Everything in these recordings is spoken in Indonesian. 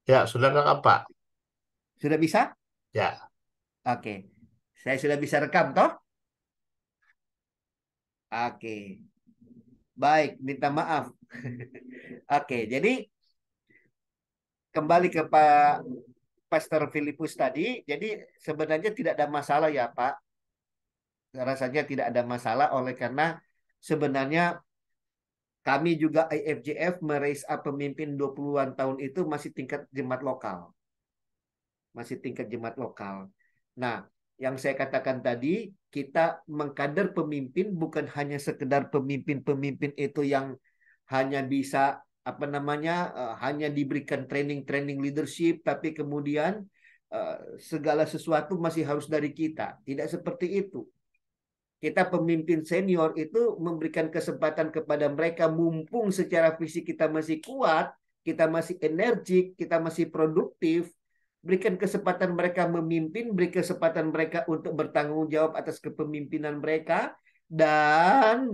Ya, sudah rekam, Pak. Sudah bisa? Ya, Oke. Saya sudah bisa rekam toh? Oke. Baik, minta maaf. Oke, jadi kembali ke Pak Pastor Filipus tadi. Jadi sebenarnya tidak ada masalah ya Pak. Rasanya tidak ada masalah oleh karena sebenarnya kami juga IFJF meraise up pemimpin 20-an tahun itu masih tingkat jemaat lokal. Masih tingkat jemaat lokal. Nah, yang saya katakan tadi, kita mengkader pemimpin bukan hanya sekedar pemimpin-pemimpin itu yang hanya bisa apa namanya hanya diberikan training-training leadership, tapi kemudian eh, segala sesuatu masih harus dari kita. Tidak seperti itu. Kita pemimpin senior itu memberikan kesempatan kepada mereka mumpung secara fisik kita masih kuat, kita masih energik, kita masih produktif, berikan kesempatan mereka memimpin, beri kesempatan mereka untuk bertanggung jawab atas kepemimpinan mereka dan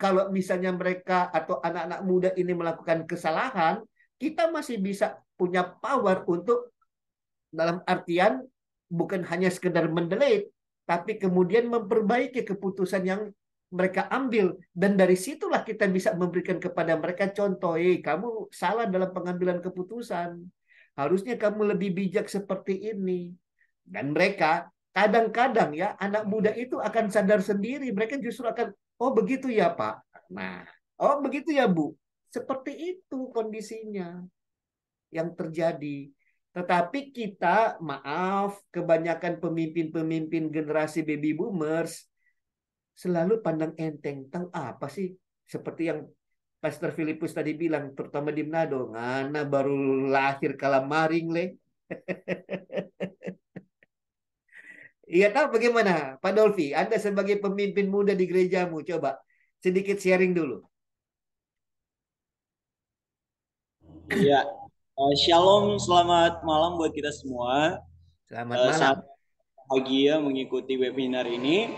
kalau misalnya mereka atau anak-anak muda ini melakukan kesalahan, kita masih bisa punya power untuk dalam artian bukan hanya sekedar mendelete, tapi kemudian memperbaiki keputusan yang mereka ambil. Dan dari situlah kita bisa memberikan kepada mereka contoh, kamu salah dalam pengambilan keputusan. Harusnya kamu lebih bijak seperti ini. Dan mereka kadang-kadang ya, anak muda itu akan sadar sendiri. Mereka justru akan, oh begitu ya Pak. Nah, oh begitu ya Bu. Seperti itu kondisinya yang terjadi. Tetapi kita, maaf, kebanyakan pemimpin-pemimpin generasi baby boomers selalu pandang enteng. Tahu apa sih? Seperti yang Pastor Filipus tadi bilang, terutama di Manado, ngana baru lahir kalamaring le. Iya tahu bagaimana, Pak Dolfi? Anda sebagai pemimpin muda di gerejamu, coba sedikit sharing dulu. Iya, Shalom, selamat malam buat kita semua. Selamat Sangat malam. bahagia mengikuti webinar ini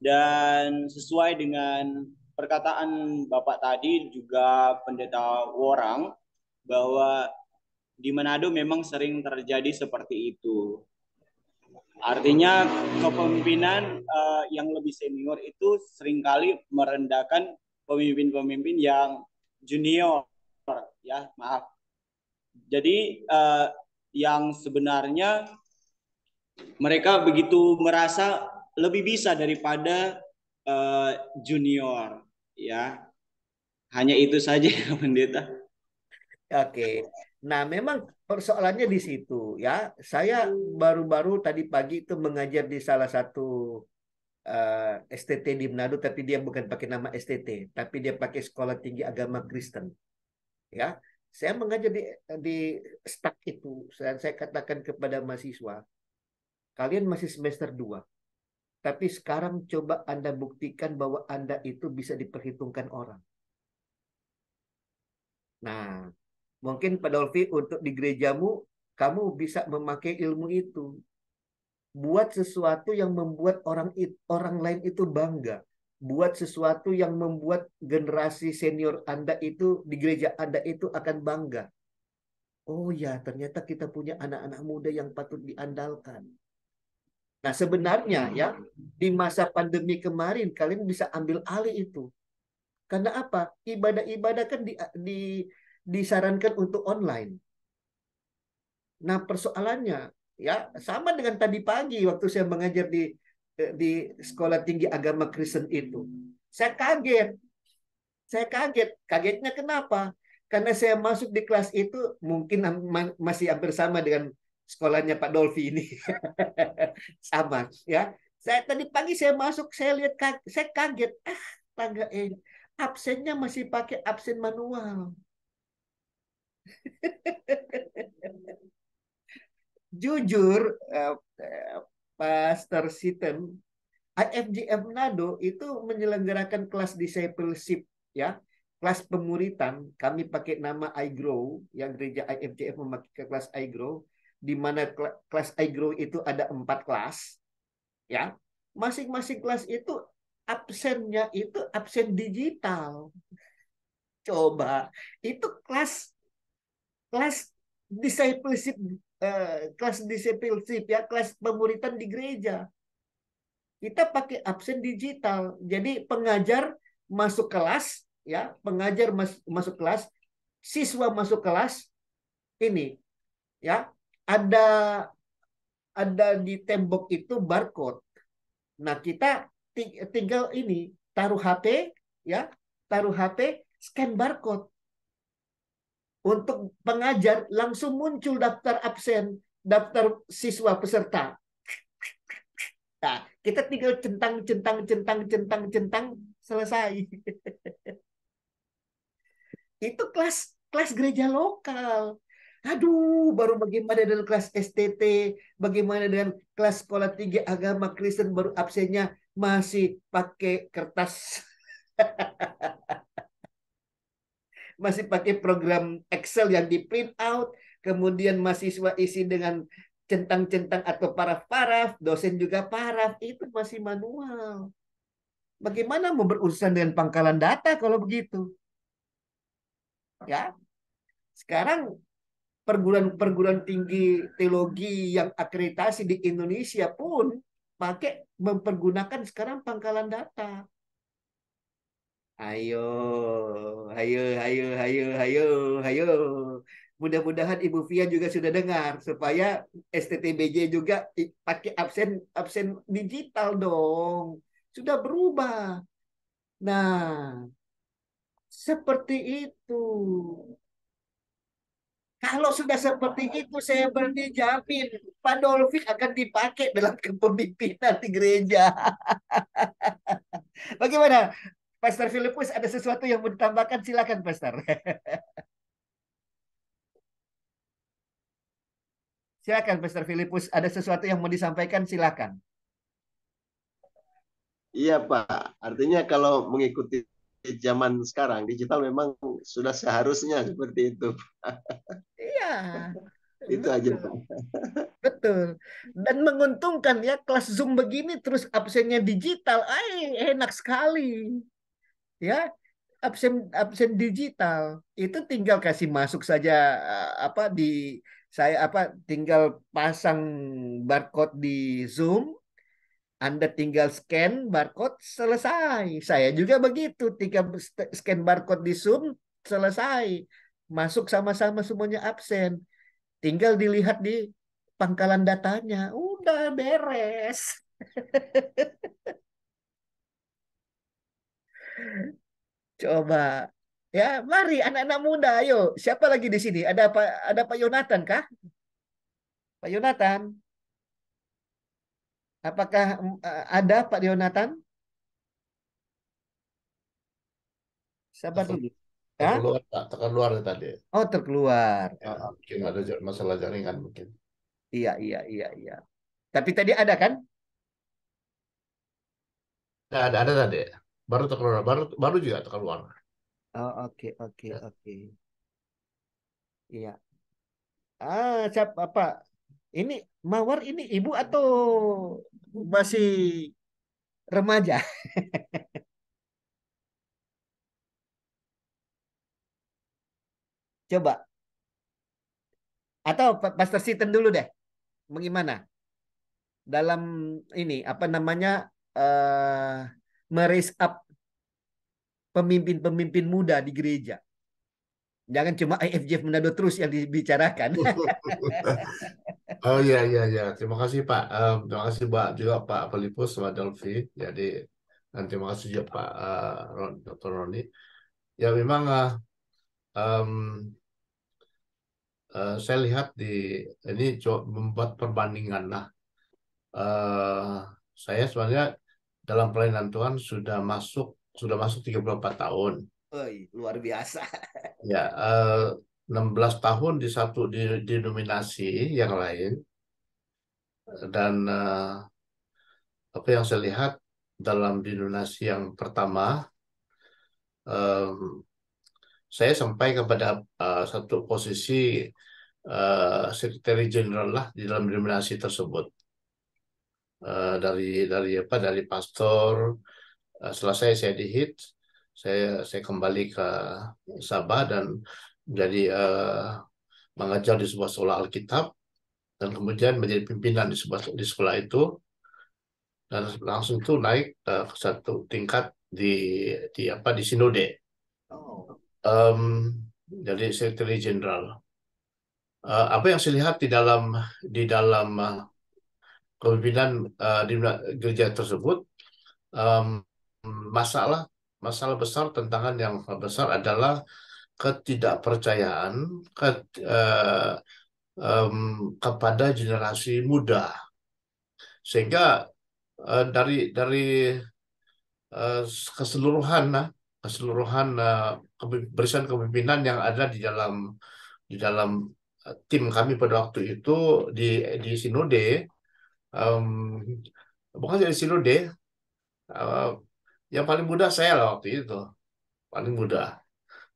dan sesuai dengan perkataan Bapak tadi juga Pendeta Worang bahwa di Manado memang sering terjadi seperti itu. Artinya kepemimpinan yang lebih senior itu seringkali merendahkan pemimpin-pemimpin yang junior, ya maaf. Jadi yang sebenarnya mereka begitu merasa lebih bisa daripada junior, ya. Hanya itu saja ya pendeta. Oke. Nah, memang persoalannya di situ ya. Saya baru-baru tadi pagi itu mengajar di salah satu STT di Manado, tapi dia bukan pakai nama STT, tapi dia pakai Sekolah Tinggi Agama Kristen. Ya, saya mengajar di staff itu, dan saya katakan kepada mahasiswa, kalian masih semester 2, tapi sekarang coba Anda buktikan bahwa Anda itu bisa diperhitungkan orang. Nah, mungkin Pak Dolfi untuk di gerejamu, kamu bisa memakai ilmu itu. Buat sesuatu yang membuat orang lain itu bangga. Buat sesuatu yang membuat generasi senior Anda itu di gereja Anda itu akan bangga. Oh ya, ternyata kita punya anak-anak muda yang patut diandalkan. Nah, sebenarnya ya, di masa pandemi kemarin kalian bisa ambil alih itu. Karena apa? Ibadah-ibadah kan disarankan untuk online. Nah, persoalannya ya sama dengan tadi pagi waktu saya mengajar di Sekolah Tinggi Agama Kristen itu. Saya kaget. Saya kaget. Kagetnya kenapa? Karena saya masuk di kelas itu mungkin masih hampir sama dengan sekolahnya Pak Dolfi ini. Sama ya. Saya tadi pagi saya masuk, saya lihat saya kaget. Tangga absennya masih pakai absen manual. Jujur, Pastor Sitten, IFGM Manado itu menyelenggarakan kelas discipleship ya, kelas pemuritan. Kami pakai nama iGrow, yang gereja IFGF memakai kelas iGrow, di mana kelas iGrow itu ada 4 kelas ya. Masing-masing kelas itu absennya itu absen digital. Coba itu kelas kelas discipleship, kelas discipleship ya, kelas pemuritan di gereja. Kita pakai absen digital. Jadi pengajar masuk kelas, ya, pengajar masuk kelas, siswa masuk kelas, ini, ya, ada di tembok itu barcode. Nah, kita tinggal ini taruh HP, ya, taruh HP, scan barcode. Untuk pengajar langsung muncul daftar absen, daftar siswa peserta. Nah, kita tinggal centang, centang, centang, centang, centang, selesai. Itu kelas kelas gereja lokal. Aduh, baru bagaimana dengan kelas STT, bagaimana dengan kelas sekolah tinggi agama Kristen, baru absennya masih pakai kertas, masih pakai program Excel yang di print out, kemudian mahasiswa isi dengan centang-centang atau paraf-paraf, dosen juga paraf, itu masih manual. Bagaimana mau berurusan dengan pangkalan data kalau begitu? Ya, sekarang perguruan-perguruan tinggi teologi yang akreditasi di Indonesia pun pakai mempergunakan sekarang pangkalan data. Ayo, ayo, ayo, ayo, ayo, ayo. Mudah-mudahan Ibu Fia juga sudah dengar supaya STTBJ juga pakai absen absen digital dong. Sudah berubah. Nah, seperti itu. Kalau sudah seperti itu, saya berani jamin Pak Dolphy akan dipakai dalam kepemimpinan di gereja. Bagaimana, Pastor Filipus? Ada sesuatu yang mau ditambahkan? Silakan, Pastor. Silakan, Pastor Filipus. Ada sesuatu yang mau disampaikan? Silakan. Iya Pak, artinya kalau mengikuti zaman sekarang, digital memang sudah seharusnya seperti itu. Iya, Itu aja Pak. betul. Dan menguntungkan ya, kelas Zoom begini terus absennya digital. Enak sekali. Ya, absen absen digital itu tinggal kasih masuk saja, apa di saya apa tinggal pasang barcode di Zoom, Anda tinggal scan barcode, selesai. Saya juga begitu, tinggal scan barcode di Zoom, selesai. Masuk sama-sama semuanya absen. Tinggal dilihat di pangkalan datanya, udah beres. Coba. Ya, mari anak-anak muda, ayo. Siapa lagi di sini? Ada Pak Yonatan kah? Pak Yonatan, apakah ada Pak Yonatan? Sabar dulu. Ya? Terkeluar, Pak. Terkeluar tadi. Oh, terkeluar. Ya, Oh, oke, mungkin ada oke. masalah jaringan mungkin. Iya, iya, iya, iya. Tapi tadi ada kan? Ya, ada tadi. Baru terkeluar, baru juga terkeluar. Oh, oke, oke, Ya. oke. Iya. Siapa Pak? Ini Mawar ini ibu atau masih remaja? Coba. Atau Pastor Siten dulu deh. Bagaimana? Dalam ini apa namanya, meraise up pemimpin-pemimpin muda di gereja. Jangan cuma IFJF Manado terus yang dibicarakan. Oh iya iya iya. Terima kasih Pak. Terima kasih Pak juga Pak Filipus Pak Delvi. Jadi dan terima kasih juga Pak Dr. Roni. Ya memang em, saya lihat di ini coba membuat perbandingan. Nah, eh, saya sebenarnya dalam pelayanan Tuhan sudah masuk 34 tahun. Oi, luar biasa. Ya, 16 tahun di denominasi yang lain dan apa yang saya lihat dalam denominasi yang pertama, em, saya sampai kepada satu posisi sekretari jenderal lah di dalam denominasi tersebut. Dari pastor, selesai saya dihit, saya kembali ke Sabah dan menjadi mengajar di sebuah sekolah Alkitab dan kemudian menjadi pimpinan di sekolah itu dan langsung itu naik ke satu tingkat di sinode. Oh, Em, jadi sekretari jenderal. Apa yang saya lihat di dalam kepemimpinan di gereja tersebut, em, masalah masalah besar, tantangan yang besar adalah ketidakpercayaan ke, eh, em, kepada generasi muda, sehingga dari eh, keseluruhan keseluruhan barisan kepemimpinan yang ada di dalam tim kami pada waktu itu di sinode, em, bukan jadi sinode, eh, yang paling muda saya lah waktu itu, paling muda.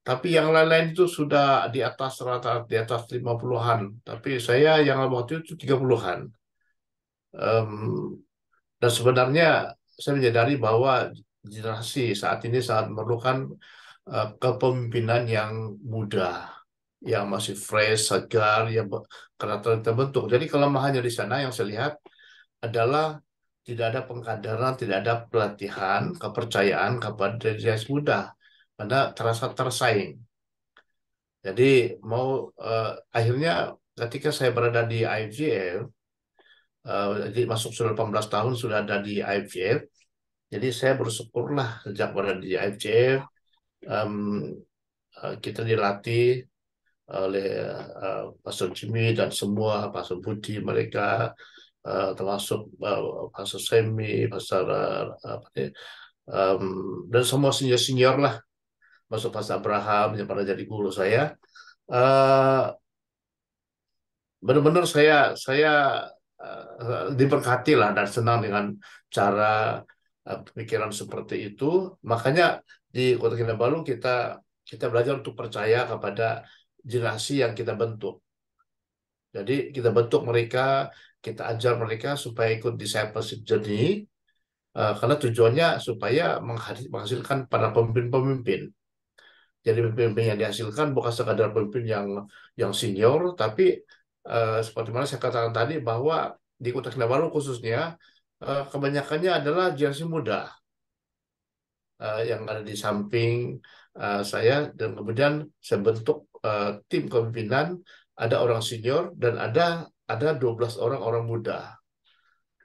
Tapi yang lain-lain itu sudah di atas rata-rata, di atas 50-an. Tapi saya yang waktu itu 30-an. Em, dan sebenarnya saya menyadari bahwa generasi saat ini sangat memerlukan kepemimpinan yang muda, yang masih fresh, segar, yang karena terbentuk. Jadi kelemahannya di sana yang saya lihat adalah tidak ada pengkaderan, tidak ada pelatihan, kepercayaan kepada generasi muda, karena terasa tersaing. Jadi mau akhirnya ketika saya berada di IFGF, jadi masuk sudah 18 tahun sudah ada di IFGF, jadi saya bersyukurlah sejak berada di IFGF, em, kita dilatih oleh Pastor Jimmy dan semua Pastor Budi mereka, termasuk Pastor Semi, Pastor apa nih, em, dan semua senior-senior lah, masuk Pastor Abraham yang pernah jadi guru saya. Eh, Benar-benar saya diberkati lah dan senang dengan cara pemikiran seperti itu. Makanya di Kota Kinabalu kita kita belajar untuk percaya kepada generasi yang kita bentuk. Jadi kita bentuk mereka, kita ajar mereka supaya ikut discipleship journey, karena tujuannya supaya menghasilkan para pemimpin-pemimpin. Jadi pemimpin yang dihasilkan bukan sekadar pemimpin yang senior, tapi seperti mana saya katakan tadi bahwa di Kota Kinabalu khususnya kebanyakannya adalah generasi muda yang ada di samping saya, dan kemudian saya bentuk tim kepemimpinan, ada orang senior dan ada 12 orang orang muda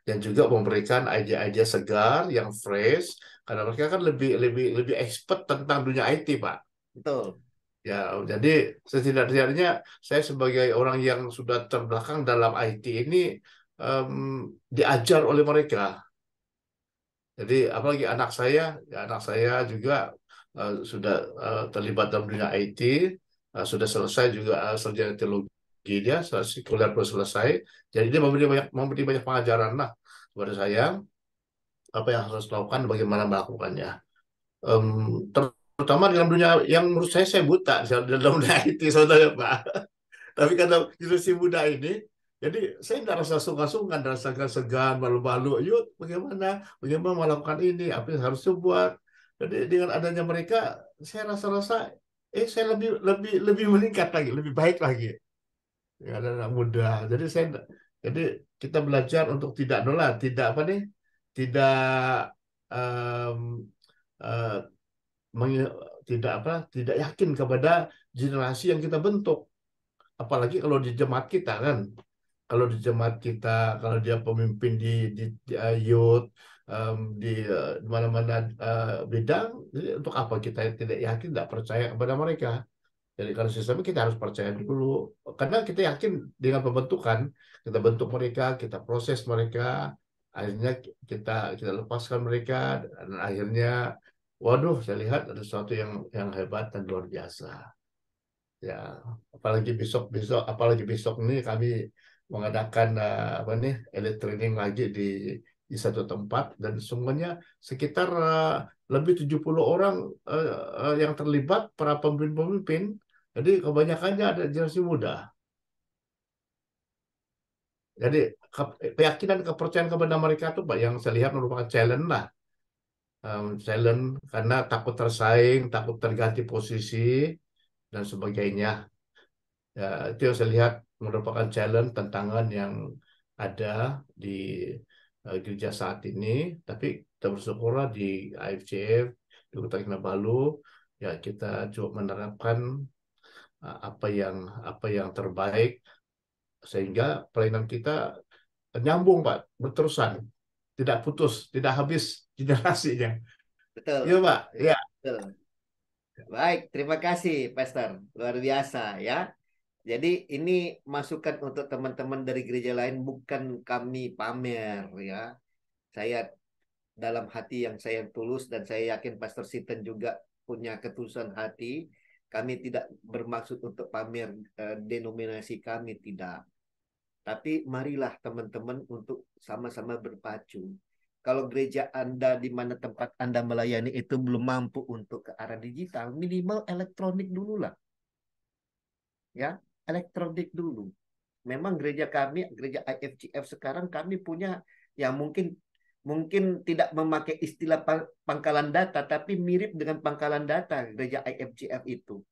yang juga memberikan ide-ide segar yang fresh, karena mereka kan lebih lebih lebih expert tentang dunia IT, Pak. betul. Ya, jadi setidak-tidaknya saya sebagai orang yang sudah terbelakang dalam IT ini em, diajar oleh mereka. Jadi apalagi anak saya juga sudah terlibat dalam dunia IT, sudah selesai juga sarjana teologi, dia selesai kuliah baru selesai. Jadi dia memberi banyak pengajaran lah kepada saya apa yang harus dilakukan, bagaimana melakukannya. Em, Terutama dalam dunia yang menurut saya buta dalam dunia IT, saudara Pak. Tapi karena generasi muda ini, jadi saya tidak rasa sungkan-sungkan, tidak rasa segan, malu-malu. Yuk, bagaimana melakukan ini, apa yang harus dibuat. Jadi dengan adanya mereka, saya rasa-rasa, saya lebih lebih lebih meningkat lagi, lebih baik lagi. Ya, anak muda. Jadi kita belajar untuk tidak nolak, tidak apa nih, tidak em, eh, menge- tidak apa, tidak yakin kepada generasi yang kita bentuk. Apalagi kalau di jemaat kita kan, kalau di jemaat kita, kalau dia pemimpin di youth, di mana-mana bidang, jadi untuk apa kita tidak yakin, tidak percaya kepada mereka. Jadi kalau sistemnya kita harus percaya dulu, karena kita yakin dengan pembentukan, kita bentuk mereka, kita proses mereka, akhirnya kita lepaskan mereka, dan akhirnya, waduh, saya lihat ada sesuatu yang hebat dan luar biasa. Ya, apalagi besok ini kami mengadakan apa nih, elite training lagi di satu tempat, dan semuanya sekitar lebih 70 orang yang terlibat, para pemimpin-pemimpin. Jadi kebanyakannya ada generasi muda. Jadi keyakinan, kepercayaan kepada mereka tuh Pak, yang saya lihat merupakan challenge lah. Challenge karena takut tersaing, takut terganti posisi dan sebagainya. Ya, itu yang saya lihat merupakan challenge, tantangan yang ada di gereja saat ini. Tapi kita bersyukurlah di IFCF, di Kota Kinabalu, ya kita coba menerapkan apa yang terbaik sehingga pelayanan kita nyambung, Pak, berterusan, tidak putus, tidak habis generasinya. Iya, Betul, Pak. Ya. betul. Baik, terima kasih, Pastor. Luar biasa ya. Jadi ini masukan untuk teman-teman dari gereja lain, bukan kami pamer ya. Saya dalam hati yang saya tulus dan saya yakin Pastor Sinten juga punya ketulusan hati. Kami tidak bermaksud untuk pamer denominasi kami, tidak. Tapi marilah teman-teman untuk sama-sama berpacu. Kalau gereja Anda di mana tempat Anda melayani itu belum mampu untuk ke arah digital, minimal elektronik dulu lah. Ya, elektronik dulu. Memang gereja kami, gereja IFCF sekarang kami punya yang mungkin tidak memakai istilah pangkalan data, tapi mirip dengan pangkalan data gereja IFCF itu.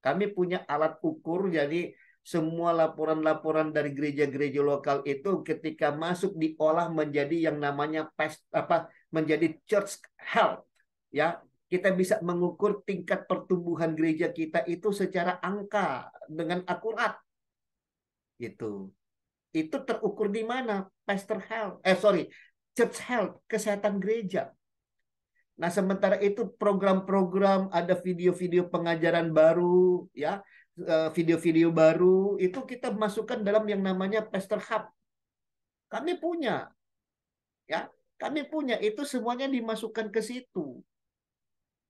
Kami punya alat ukur, jadi semua laporan-laporan dari gereja-gereja lokal itu ketika masuk diolah menjadi yang namanya menjadi church health, ya. Kita bisa mengukur tingkat pertumbuhan gereja kita itu secara angka dengan akurat. Gitu. Itu terukur di mana? Pastor health, church health, kesehatan gereja. Nah, sementara itu program-program, ada video-video pengajaran baru, ya, video-video baru itu kita masukkan dalam yang namanya Pastor Hub. Kami punya, ya, kami punya itu semuanya dimasukkan ke situ.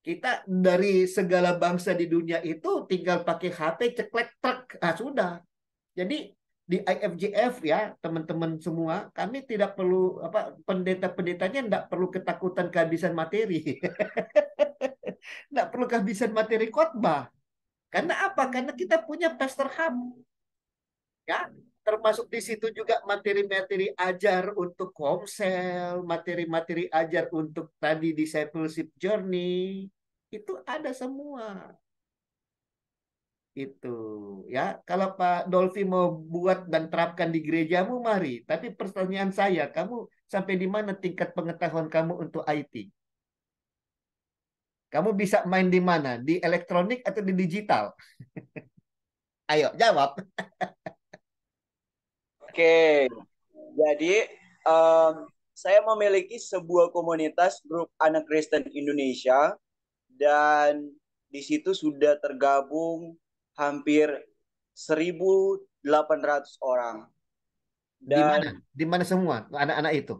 Kita dari segala bangsa di dunia itu tinggal pakai HP ceklek truk, sudah. Jadi di IFJF ya teman-teman semua, kami tidak perlu pendeta-pendetanya tidak perlu ketakutan kehabisan materi. Tidak perlu kehabisan materi khotbah. Karena apa? Karena kita punya Pastor Hub. Ya, termasuk di situ juga materi-materi ajar untuk komsel, materi-materi ajar untuk tadi discipleship journey. Itu ada semua. Itu ya, kalau Pak Dolphy mau buat dan terapkan di gerejamu, mari. Tapi pertanyaan saya, kamu sampai di mana tingkat pengetahuan kamu untuk IT? Kamu bisa main di mana? Di elektronik atau di digital? Ayo, jawab. Oke, jadi saya memiliki sebuah komunitas grup anak Kristen Indonesia dan di situ sudah tergabung hampir 1.800 orang. Di mana? Dan Di mana semua anak-anak itu?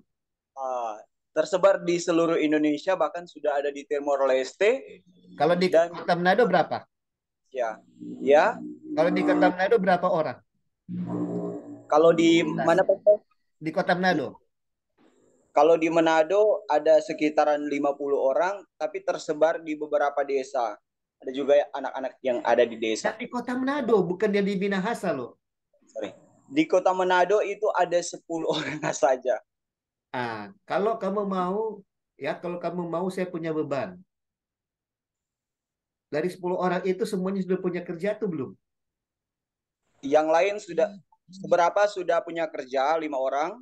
tersebar di seluruh Indonesia, bahkan sudah ada di Timor Leste. Kalau di Dan Kota Manado berapa? ya. Kalau di Kota Manado berapa orang? Kalau di mana Pak? Di Kota Manado. Kalau di Manado ada sekitaran 50 orang, tapi tersebar di beberapa desa. Ada juga anak-anak yang ada di desa. Dan di Kota Manado, bukan di Minahasa loh. Sorry. Di Kota Manado itu ada 10 orang saja. Kalau kamu mau, saya punya beban. Dari 10 orang itu semuanya sudah punya kerja tuh belum? Yang lain sudah, beberapa sudah punya kerja, 5 orang.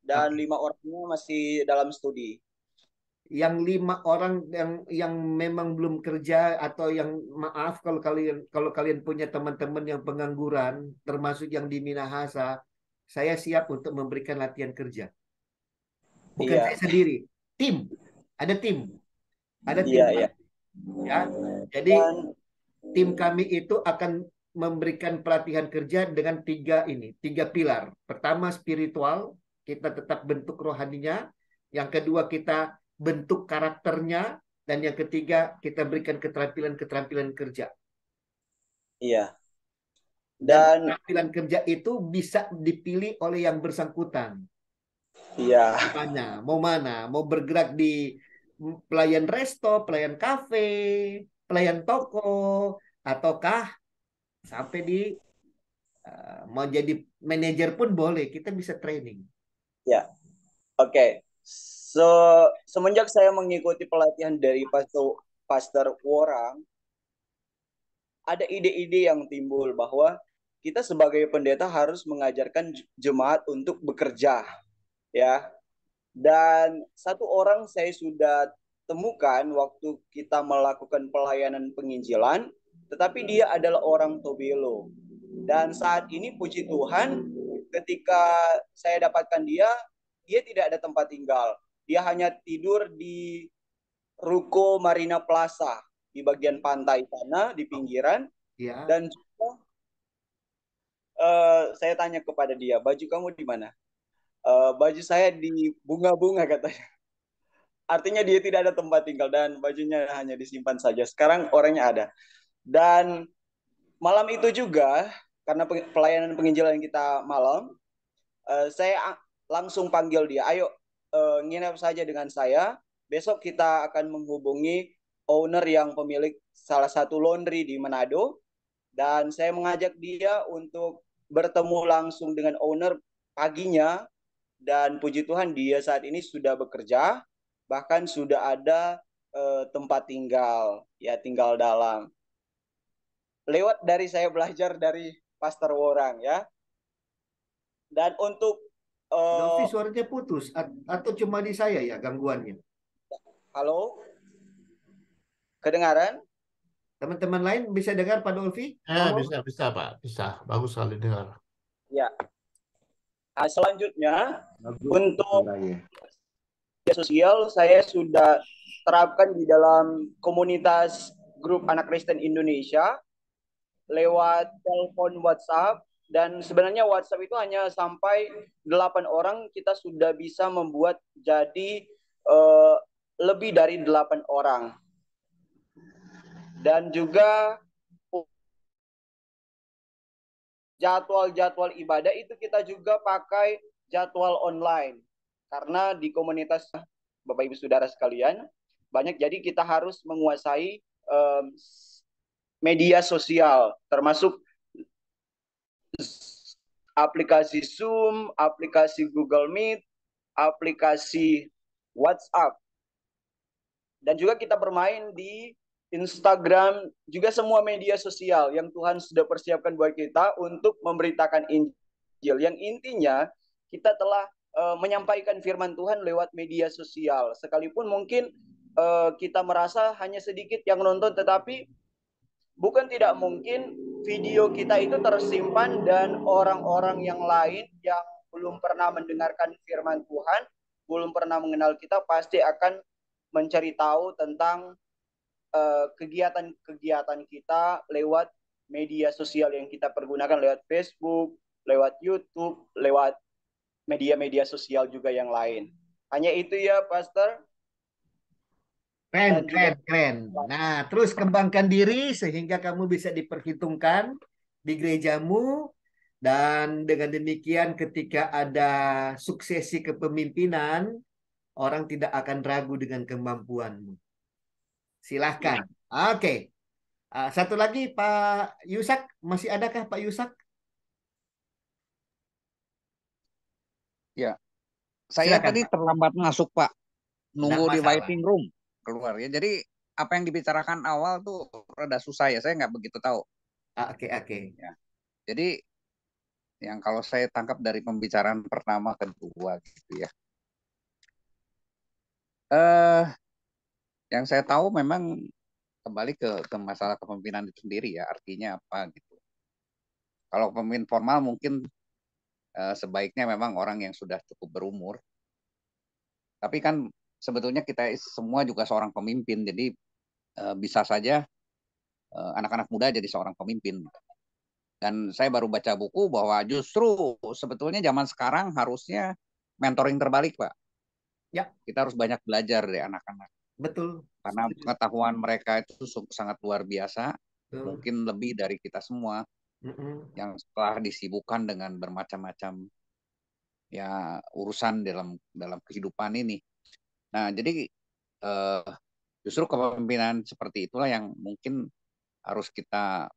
Dan 5 orangnya masih dalam studi. Yang 5 orang yang memang belum kerja atau yang maaf kalau kalian punya teman-teman yang pengangguran, termasuk yang di Minahasa, saya siap untuk memberikan latihan kerja. Bukan saya sendiri, ada tim Iya. ya. Jadi tim kami itu akan memberikan pelatihan kerja dengan 3 pilar. Pertama spiritual, kita tetap bentuk rohaninya. Yang kedua kita bentuk karakternya, dan yang ketiga kita berikan keterampilan kerja. Iya. Dan keterampilan kerja itu bisa dipilih oleh yang bersangkutan. Iya. Mau mana? Mau bergerak di pelayan resto, pelayan kafe, pelayan toko, ataukah sampai di mau jadi manajer pun boleh. Kita bisa training. Ya. Oke. Semenjak saya mengikuti pelatihan dari Pastor Worang, ada ide-ide yang timbul bahwa kita sebagai pendeta harus mengajarkan jemaat untuk bekerja, ya. Dan satu orang saya sudah temukan waktu kita melakukan pelayanan penginjilan, tetapi dia adalah orang Tobelo. Dan saat ini puji Tuhan, ketika saya dapatkan dia tidak ada tempat tinggal. Dia hanya tidur di Ruko Marina Plaza di bagian pantai sana di pinggiran. Ya. Dan juga saya tanya kepada dia, baju kamu di mana? Baju saya di bunga-bunga katanya. Artinya dia tidak ada tempat tinggal dan bajunya hanya disimpan saja. Sekarang orangnya ada. Dan malam itu juga, karena pelayanan penginjilan kita malam, saya langsung panggil dia, ayo nginep saja dengan saya. Besok kita akan menghubungi owner yang pemilik salah satu laundry di Manado. Dan saya mengajak dia untuk bertemu langsung dengan owner paginya. Dan puji Tuhan dia saat ini sudah bekerja, bahkan sudah ada tempat tinggal, ya tinggal dalam. Lewat dari saya belajar dari Pastor Worang, ya. Dan untuk Dolfi, suaranya putus atau cuma di saya ya gangguannya? halo, kedengaran? Teman-teman lain bisa dengar Pak Dolfi? Bisa Pak, bisa. Bagus sekali dengar. Ya. Nah, selanjutnya Bagus untuk suaranya. media sosial saya sudah terapkan di dalam komunitas grup anak Kristen Indonesia lewat telepon WhatsApp. Dan sebenarnya WhatsApp itu hanya sampai 8 orang, kita sudah bisa membuat jadi lebih dari 8 orang. Dan juga jadwal-jadwal ibadah itu kita juga pakai jadwal online. Karena di komunitas Bapak Ibu Saudara sekalian, banyak, jadi kita harus menguasai media sosial, termasuk aplikasi Zoom, aplikasi Google Meet, aplikasi WhatsApp. Dan juga kita bermain di Instagram, juga semua media sosial yang Tuhan sudah persiapkan buat kita untuk memberitakan Injil. Yang intinya kita telah menyampaikan firman Tuhan lewat media sosial. Sekalipun mungkin kita merasa hanya sedikit yang nonton, tetapi bukan tidak mungkin video kita itu tersimpan dan orang-orang yang lain yang belum pernah mendengarkan firman Tuhan, belum pernah mengenal kita, pasti akan mencari tahu tentang kegiatan-kegiatan kita lewat media sosial yang kita pergunakan, lewat Facebook, lewat YouTube, lewat media-media sosial juga yang lain. Hanya itu ya, Pastor. Keren. Nah, terus kembangkan diri sehingga kamu bisa diperhitungkan di gerejamu. Dan dengan demikian ketika ada suksesi kepemimpinan, orang tidak akan ragu dengan kemampuanmu. Silahkan. Oke. Satu lagi Pak Yusak. Masih adakah Pak Yusak? Ya, saya Silakan, tadi Pak. terlambat masuk Pak, Tidak nunggu di masalah. waiting room keluar ya. Jadi apa yang dibicarakan awal tuh rada susah ya, saya nggak begitu tahu. Oke. Ya. Jadi yang kalau saya tangkap dari pembicaraan pertama kedua gitu ya. Yang saya tahu memang kembali ke masalah kepemimpinan itu sendiri ya, artinya apa gitu. Kalau pemimpin formal mungkin sebaiknya memang orang yang sudah cukup berumur. Tapi kan sebetulnya kita semua juga seorang pemimpin, jadi bisa saja anak-anak muda jadi seorang pemimpin. Dan saya baru baca buku bahwa justru sebetulnya zaman sekarang harusnya mentoring terbalik, Pak. Ya. Kita harus banyak belajar dari anak-anak. Betul. Karena pengetahuan mereka itu sangat luar biasa, Betul. mungkin lebih dari kita semua yang setelah disibukkan dengan bermacam-macam ya urusan dalam kehidupan ini. Nah, jadi justru kepemimpinan seperti itulah yang mungkin harus kita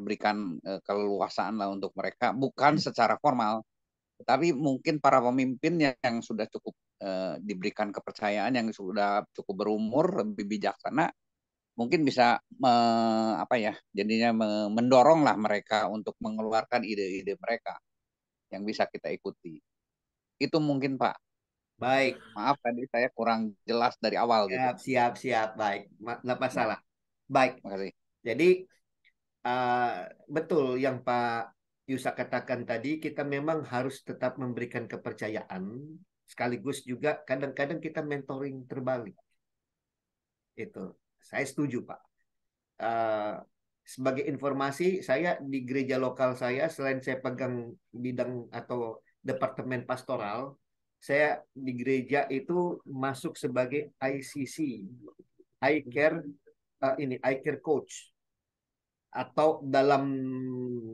berikan keleluasaan lah untuk mereka, bukan secara formal, tetapi mungkin para pemimpin yang sudah cukup diberikan kepercayaan, yang sudah cukup berumur, lebih bijaksana, mungkin bisa apa ya, jadinya mendorong lah mereka untuk mengeluarkan ide-ide mereka yang bisa kita ikuti. Itu mungkin Pak. Baik, Maaf tadi saya kurang jelas dari awal gitu. siap. Baik, nggak Ya, masalah. Baik, makasih. jadi betul yang Pak Yusak katakan tadi, kita memang harus tetap memberikan kepercayaan, sekaligus juga kadang-kadang kita mentoring terbalik. Itu, saya setuju Pak. Uh, Sebagai informasi, saya di gereja lokal saya, selain saya pegang bidang atau departemen pastoral, saya di gereja itu masuk sebagai ICC, Eye Care, Eye Care Coach, atau dalam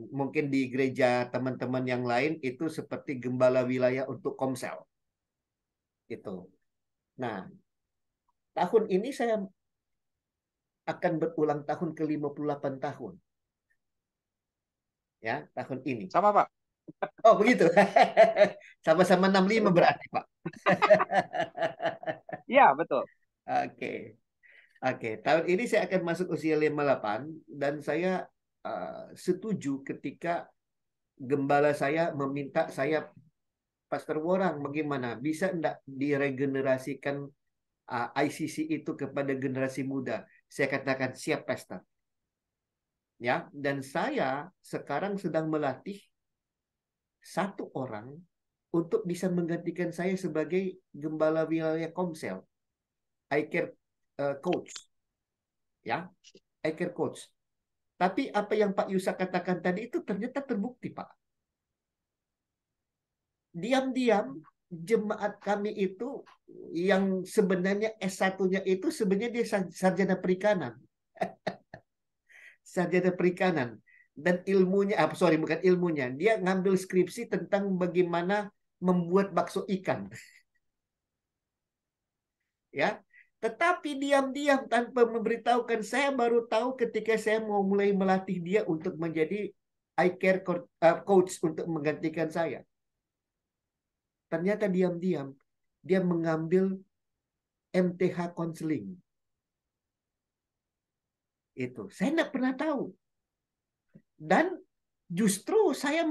mungkin di gereja teman-teman yang lain itu seperti gembala wilayah untuk Komsel. Itu. Nah, tahun ini saya akan berulang tahun ke 58 tahun. Ya, tahun ini. Sama Pak. Oh, begitu. Sama-sama 65 berarti, Pak. Iya, betul. Oke. Oke, tahun ini saya akan masuk usia 58 dan saya setuju ketika gembala saya meminta saya, Pastor Worang, bagaimana bisa enggak diregenerasikan ICC itu kepada generasi muda? Saya katakan siap, Pastor. Ya, dan saya sekarang sedang melatih satu orang untuk bisa menggantikan saya sebagai gembala wilayah Komsel, I Care Coach. Ya, I Care Coach. Tapi apa yang Pak Yusak katakan tadi itu ternyata terbukti, Pak. Diam-diam jemaat kami itu yang sebenarnya S1-nya itu sebenarnya dia sarjana perikanan. Sarjana perikanan. Dan ilmunya, bukan ilmunya. Dia ngambil skripsi tentang bagaimana membuat bakso ikan. Ya, tetapi diam-diam tanpa memberitahukan, saya baru tahu ketika saya mau mulai melatih dia untuk menjadi eye care coach untuk menggantikan saya. Ternyata diam-diam dia mengambil MTH counseling. Itu saya tidak pernah tahu. Dan justru saya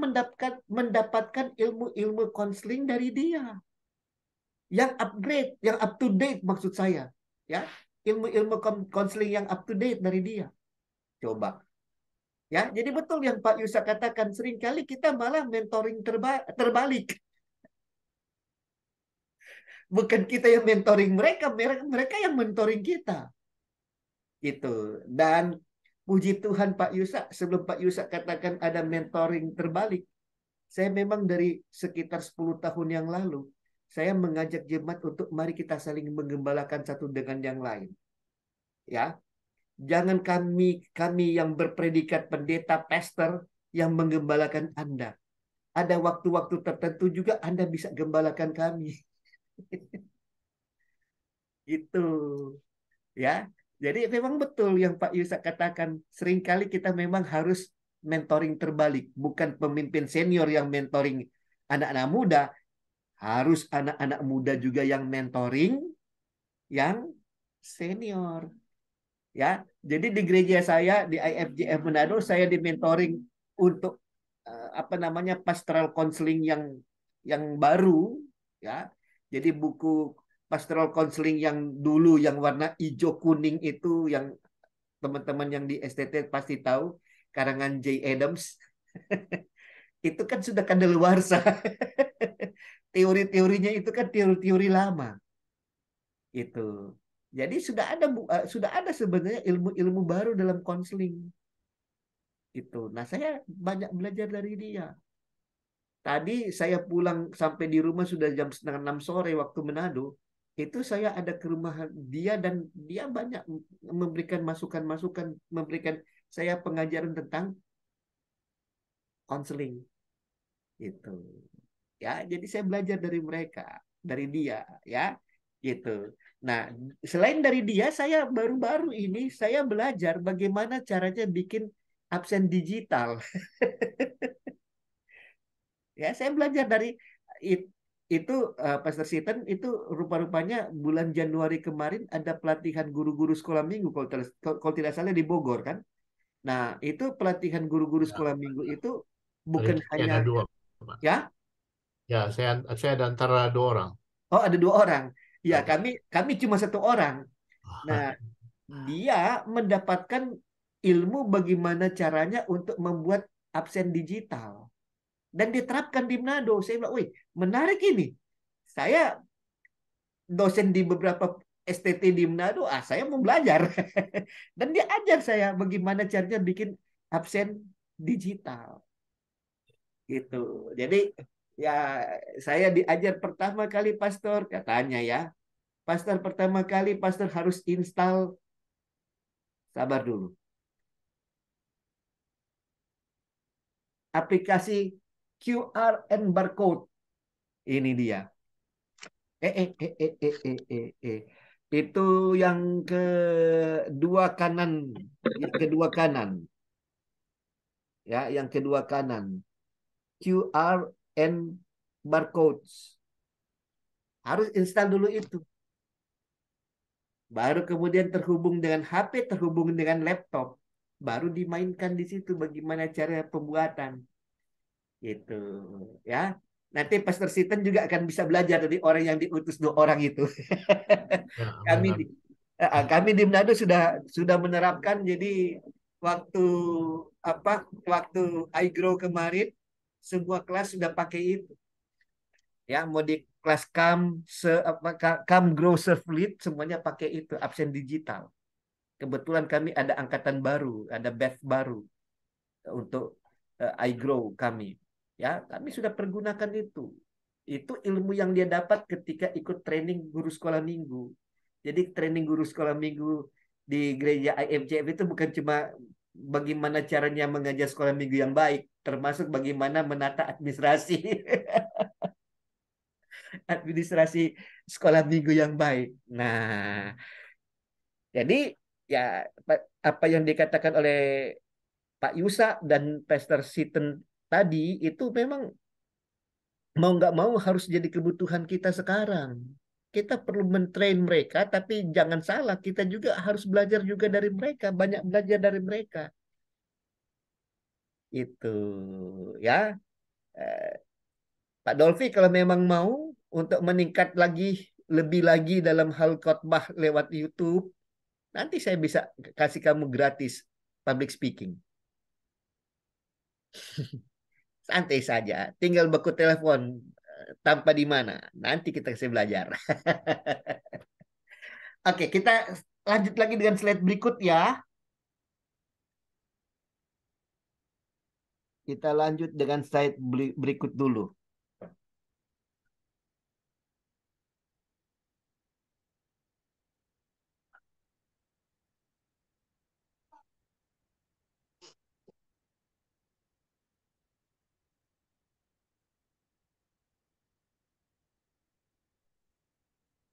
mendapatkan ilmu-ilmu counseling dari dia. Yang upgrade, yang up to date maksud saya. Ya, ilmu-ilmu counseling yang up to date dari dia. Coba. Ya, jadi betul yang Pak Yusak katakan, seringkali kita malah mentoring terbalik. Bukan kita yang mentoring mereka, mereka yang mentoring kita. Gitu. Dan puji Tuhan Pak Yusak, sebelum Pak Yusak katakan ada mentoring terbalik, saya memang dari sekitar 10 tahun yang lalu, saya mengajak jemaat untuk mari kita saling menggembalakan satu dengan yang lain. Ya, jangan kami yang berpredikat pendeta pastor yang menggembalakan Anda. Ada waktu-waktu tertentu juga Anda bisa gembalakan kami. Itu. Ya. Jadi memang betul yang Pak Yusak katakan, seringkali kita memang harus mentoring terbalik, bukan pemimpin senior yang mentoring anak-anak muda, harus anak-anak muda juga yang mentoring yang senior. Ya, jadi di gereja saya di IFJF Manado saya dimentoring untuk apa namanya pastoral counseling yang baru, ya. Jadi buku pastoral counseling yang dulu yang warna hijau kuning itu yang teman-teman yang di STT pasti tahu, karangan J. Adams. Itu kan sudah kadaluarsa. Teori-teorinya itu kan teori-teori lama. Itu. Jadi sudah ada sebenarnya ilmu-ilmu baru dalam konseling. Itu. Nah, saya banyak belajar dari dia. Tadi saya pulang sampai di rumah sudah jam 5:30 sore waktu Manado. Itu saya ada ke rumah dia dan dia banyak memberikan masukan-masukan, memberikan saya pengajaran tentang konseling. Itu. Ya, jadi saya belajar dari mereka, dari dia, ya. Gitu. Nah, selain dari dia, saya baru-baru ini saya belajar bagaimana caranya bikin absen digital. Ya, saya belajar dari itu Pastor Siten itu rupa-rupanya bulan Januari kemarin ada pelatihan guru-guru sekolah minggu kalau tidak salah di Bogor kan. Nah, itu pelatihan guru-guru Ya, sekolah minggu itu saya bukan hanya ada dua, Pak. ya. Ya, saya ada antara 2 orang. Oh, ada 2 orang. Ya, Ada. kami cuma 1 orang. Nah, dia mendapatkan ilmu bagaimana caranya untuk membuat absen digital. Dan diterapkan di Manado. Saya bilang, wih, menarik ini. Saya dosen di beberapa STT di Manado, saya mau belajar. Dan dia ajar saya bagaimana caranya bikin absen digital. Gitu. Jadi ya saya diajar pertama kali pastor, katanya ya. Pastor pertama kali pastor harus install, sabar dulu, aplikasi QR and barcode. Ini dia. Itu yang kedua kanan, yang kedua kanan. Ya, yang kedua kanan. QR and barcodes. Harus install dulu itu. Baru kemudian terhubung dengan HP, terhubung dengan laptop. Baru dimainkan di situ bagaimana cara pembuatan. Gitu. Ya. Nanti Pastor Siten juga akan bisa belajar dari orang yang diutus 2 orang itu. Ya, Kami benar. di kami di Manado sudah menerapkan, jadi waktu waktu iGrow kemarin semua kelas sudah pakai itu. Ya, mau di kelas Cam Grow Serve Lead semuanya pakai itu absen digital. Kebetulan kami ada angkatan baru, ada batch baru untuk iGrow kami. Ya, kami sudah pergunakan itu. Itu ilmu yang dia dapat ketika ikut training guru sekolah minggu. Jadi training guru sekolah minggu di gereja IMCF itu bukan cuma bagaimana caranya mengajar sekolah minggu yang baik, termasuk bagaimana menata administrasi administrasi sekolah minggu yang baik. Nah, jadi ya apa yang dikatakan oleh Pak Yusa dan Pastor Siten tadi itu memang mau nggak mau harus jadi kebutuhan kita sekarang. Kita perlu mentrain mereka, tapi jangan salah, kita juga harus belajar juga dari mereka, banyak belajar dari mereka. Itu ya. Eh, Pak Dolfi kalau memang mau untuk meningkat lagi, lebih lagi dalam hal khotbah lewat YouTube, nanti saya bisa kasih kamu gratis public speaking. Santai saja, tinggal beku telepon tanpa di mana. Nanti kita kasih belajar. Oke, kita lanjut lagi dengan slide berikut ya. Kita lanjut dengan slide berikut dulu.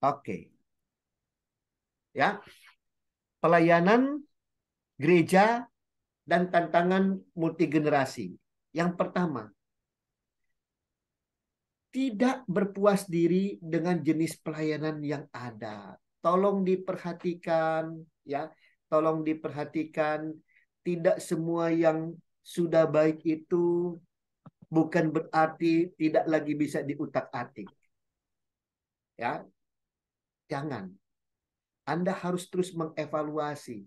Oke. Ya. Pelayanan gereja dan tantangan multigenerasi. Yang pertama, tidak berpuas diri dengan jenis pelayanan yang ada. Tolong diperhatikan ya, tolong diperhatikan, tidak semua yang sudah baik itu bukan berarti tidak lagi bisa diutak-atik. Ya, jangan. Anda harus terus mengevaluasi.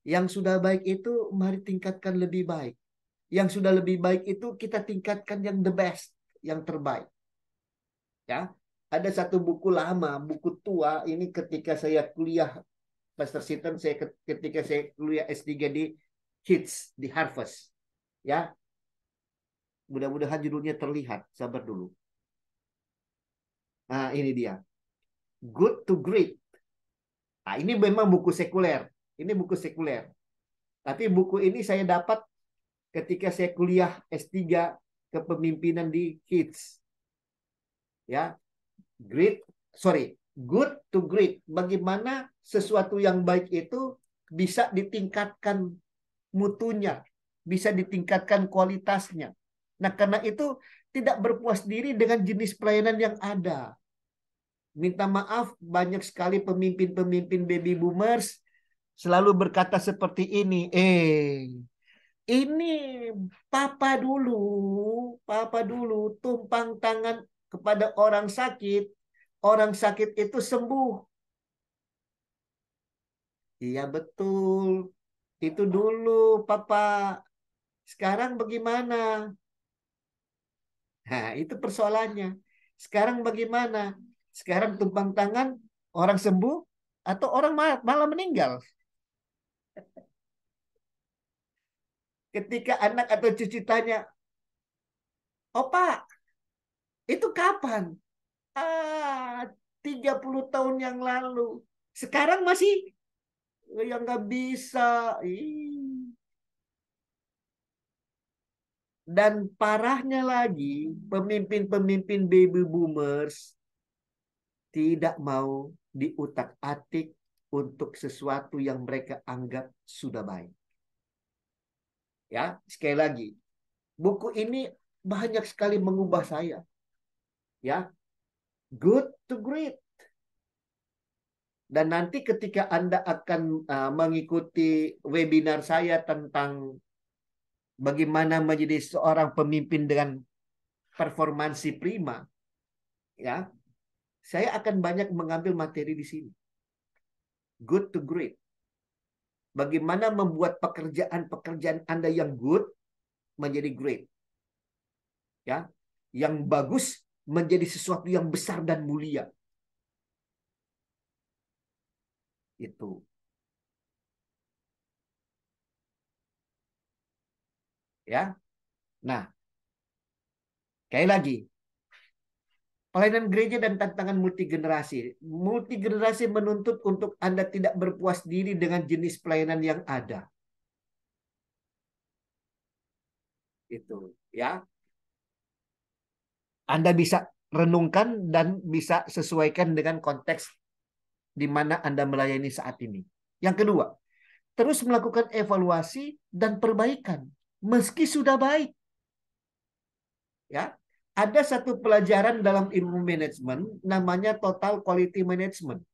Yang sudah baik itu mari tingkatkan lebih baik. Yang sudah lebih baik itu kita tingkatkan yang the best, yang terbaik. Ya, ada satu buku lama, buku tua ini ketika saya kuliah Pastor Siten, ketika saya kuliah S3 di HITS di Harvard. Ya, mudah-mudahan judulnya terlihat. Sabar dulu. Nah, ini dia. Good to Great. Nah, ini memang buku sekuler. Ini buku sekuler. Tapi buku ini saya dapat ketika saya kuliah S3 kepemimpinan di HITS. Ya, good to great. Bagaimana sesuatu yang baik itu bisa ditingkatkan mutunya, bisa ditingkatkan kualitasnya. Nah, karena itu tidak berpuas diri dengan jenis pelayanan yang ada. Minta maaf, banyak sekali pemimpin-pemimpin baby boomers selalu berkata seperti ini. Ini papa dulu tumpang tangan kepada orang sakit itu sembuh. Iya betul, itu dulu papa. Sekarang bagaimana? Nah, itu persoalannya. Sekarang bagaimana? Sekarang tumpang tangan, orang sembuh, atau orang malah meninggal. Ketika anak atau cucu tanya, "Opa, itu kapan?" 30 tahun yang lalu. Sekarang masih yang nggak bisa. Dan parahnya lagi, pemimpin-pemimpin baby boomers tidak mau diutak-atik untuk sesuatu yang mereka anggap sudah baik. Ya, sekali lagi, buku ini banyak sekali mengubah saya. Ya, good to great. Dan nanti ketika Anda akan mengikuti webinar saya tentang bagaimana menjadi seorang pemimpin dengan performansi prima, ya, saya akan banyak mengambil materi di sini. Good to great. Bagaimana membuat pekerjaan-pekerjaan Anda yang good menjadi great. Ya, yang bagus menjadi sesuatu yang besar dan mulia. Itu. Ya. Nah, sekali lagi, pelayanan gereja dan tantangan multigenerasi. Multigenerasi menuntut untuk Anda tidak berpuas diri dengan jenis pelayanan yang ada. Itu, ya. Anda bisa renungkan dan bisa sesuaikan dengan konteks di mana Anda melayani saat ini. Yang kedua, terus melakukan evaluasi dan perbaikan meski sudah baik. Ya, ada satu pelajaran dalam ilmu manajemen namanya total quality management.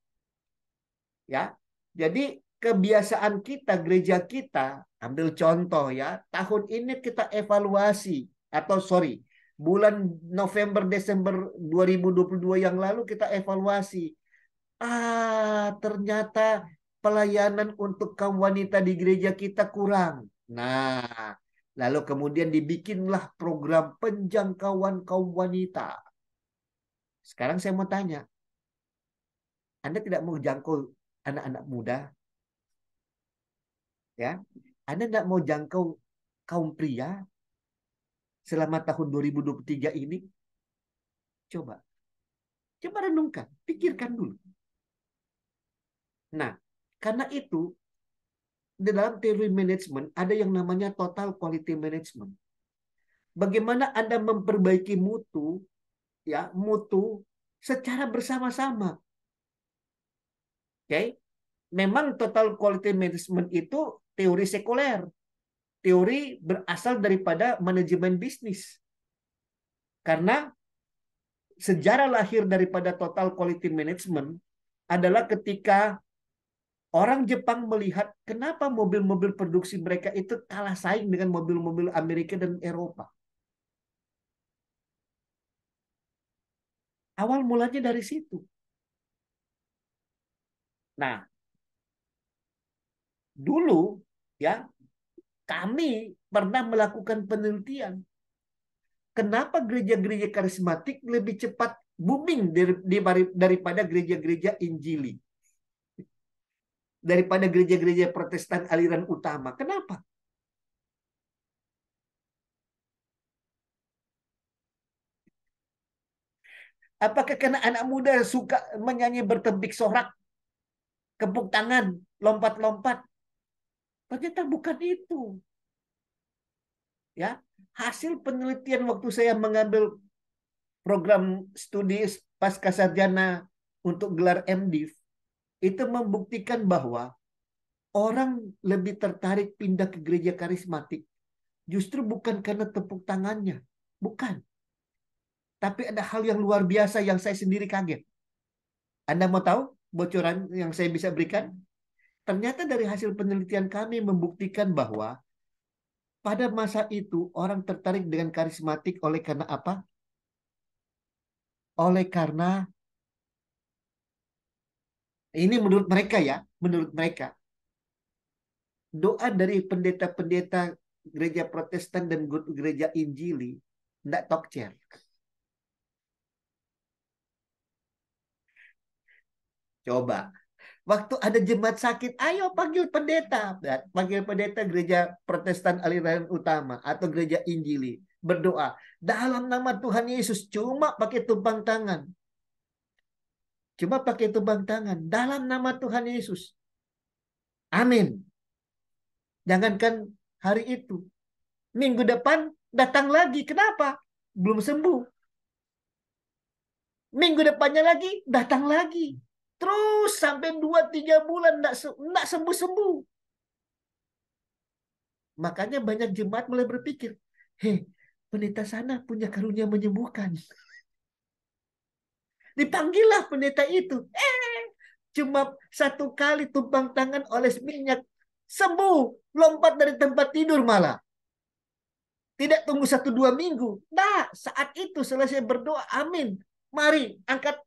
Ya, jadi kebiasaan kita, gereja kita, ambil contoh ya, tahun ini kita evaluasi bulan November Desember 2022 yang lalu kita evaluasi. Ternyata pelayanan untuk kaum wanita di gereja kita kurang. Nah, lalu kemudian dibikinlah program penjangkauan kaum wanita. Sekarang saya mau tanya, Anda tidak mau jangkau anak-anak muda? Ya, Anda tidak mau jangkau kaum pria selama tahun 2023 ini? Coba renungkan, pikirkan dulu. Nah, karena itu di dalam teori manajemen ada yang namanya total quality management. Bagaimana Anda memperbaiki mutu secara bersama-sama. Oke? Memang total quality management itu teori sekuler. Teori berasal daripada manajemen bisnis. Karena sejarah lahir daripada total quality management adalah ketika orang Jepang melihat kenapa mobil-mobil produksi mereka itu kalah saing dengan mobil-mobil Amerika dan Eropa. Awal mulanya dari situ. Nah, dulu ya kami pernah melakukan penelitian. Kenapa gereja-gereja karismatik lebih cepat booming daripada gereja-gereja Injili? Daripada gereja-gereja Protestan aliran utama. Kenapa? Apakah karena anak muda suka menyanyi bertembik sorak, kepuk tangan, lompat-lompat? Ternyata bukan itu. Ya, hasil penelitian waktu saya mengambil program studi pasca sarjana untuk gelar MDiv itu membuktikan bahwa orang lebih tertarik pindah ke gereja karismatik justru bukan karena tepuk tangannya, bukan. Tapi ada hal yang luar biasa yang saya sendiri kaget. Anda mau tahu bocoran yang saya bisa berikan? Ternyata dari hasil penelitian kami membuktikan bahwa pada masa itu orang tertarik dengan karismatik oleh karena apa? Oleh karena ini menurut mereka ya, menurut mereka doa dari pendeta-pendeta gereja Protestan dan gereja Injili tidak tokcer. Coba, waktu ada jemaat sakit, ayo panggil pendeta. Panggil pendeta gereja Protestan aliran utama atau gereja Injili. Berdoa, dalam nama Tuhan Yesus, cuma pakai tumpang tangan. Cuma pakai tumpang tangan, dalam nama Tuhan Yesus. Amin. Jangankan hari itu. Minggu depan datang lagi. Kenapa? Belum sembuh. Minggu depannya lagi, datang lagi. Terus sampai 2-3 bulan enggak sembuh-sembuh. Makanya banyak jemaat mulai berpikir, hei, pendeta sana punya karunia menyembuhkan. Dipanggillah pendeta itu. Cuma 1 kali tumpang tangan oles minyak. Sembuh. Lompat dari tempat tidur malah. Tidak tunggu 1-2 minggu. Nah, saat itu selesai berdoa, amin. Mari, angkat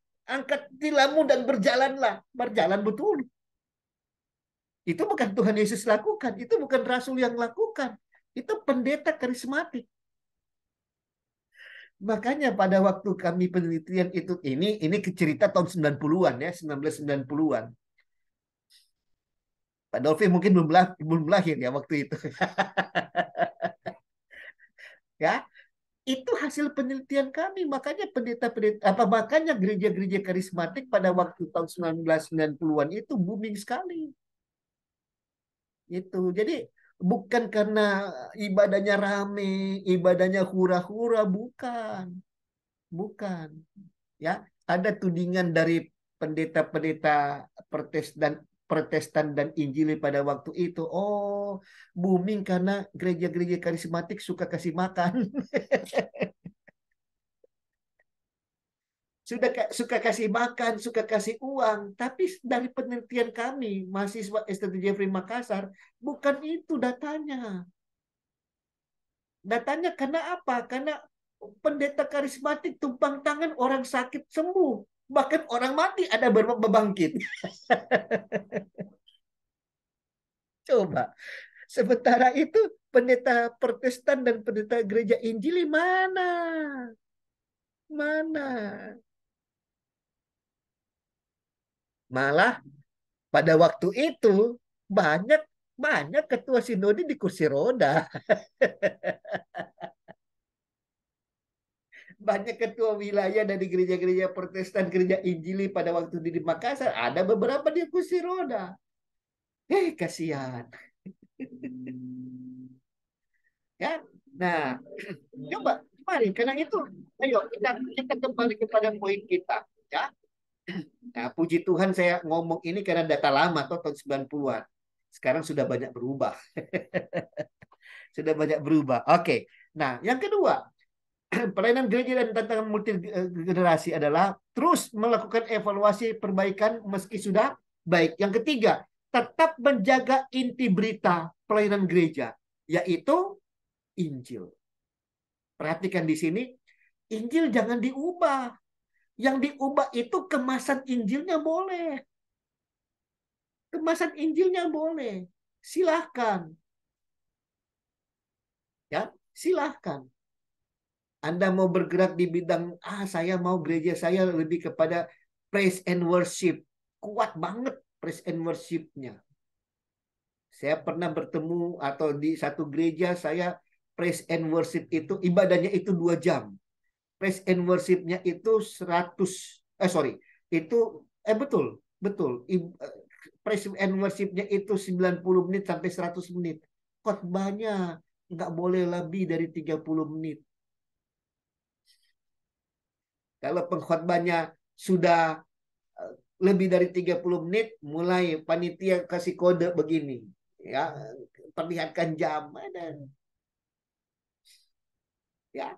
tilammu dan berjalanlah. Berjalan betul. Itu bukan Tuhan Yesus lakukan. Itu bukan Rasul yang lakukan. Itu pendeta karismatik. Makanya pada waktu kami penelitian itu, ini cerita tahun 90-an ya, 1990-an. Pak Dolphy mungkin belum lahir ya waktu itu. Ya, itu hasil penelitian kami. Makanya makanya gereja-gereja karismatik pada waktu tahun 1990-an itu booming sekali. Itu. Jadi bukan karena ibadahnya rame, ibadahnya hura-hura, bukan. Bukan. Ya, ada tudingan dari pendeta-pendeta Protestan dan Injili pada waktu itu. Oh, booming karena gereja-gereja karismatik suka kasih makan. Suka kasih makan, suka kasih uang. Tapi dari penelitian kami, mahasiswa STT Jeffrey Makassar, bukan itu datanya. Datanya karena apa? Karena pendeta karismatik tumpang tangan orang sakit sembuh. Bahkan orang mati ada berbangkit. Coba. Sementara itu pendeta Protestan dan pendeta gereja Injili mana? Mana? Malah pada waktu itu banyak ketua sinode di kursi roda. Banyak ketua wilayah dari gereja-gereja Protestan, gereja Injili pada waktu di Makassar, ada beberapa di kursi roda. Kasihan. Ya. Nah, coba mari karena itu ayo kita kembali kepada poin kita, ya. Nah, puji Tuhan saya ngomong ini karena data lama tahun 90-an. Sekarang sudah banyak berubah. Sudah banyak berubah. Oke. Nah, yang kedua, pelayanan gereja dan tantangan multi generasi adalah terus melakukan evaluasi perbaikan meski sudah baik. Yang ketiga, tetap menjaga inti berita pelayanan gereja, yaitu Injil. Perhatikan di sini, Injil jangan diubah. Yang diubah itu kemasan Injilnya boleh. Kemasan Injilnya boleh. Silahkan. Ya, silahkan. Anda mau bergerak di bidang, saya mau gereja saya lebih kepada praise and worship. Kuat banget praise and worship-nya. Saya pernah bertemu atau di satu gereja saya praise and worship itu ibadahnya itu 2 jam. Praise and worship-nya itu 100 betul. Praise and worship-nya itu 90 menit sampai 100 menit. Khotbahnya nggak boleh lebih dari 30 menit. Kalau pengkhotbahnya sudah lebih dari 30 menit, mulai panitia kasih kode begini. Ya, perlihatkan jam. Ya.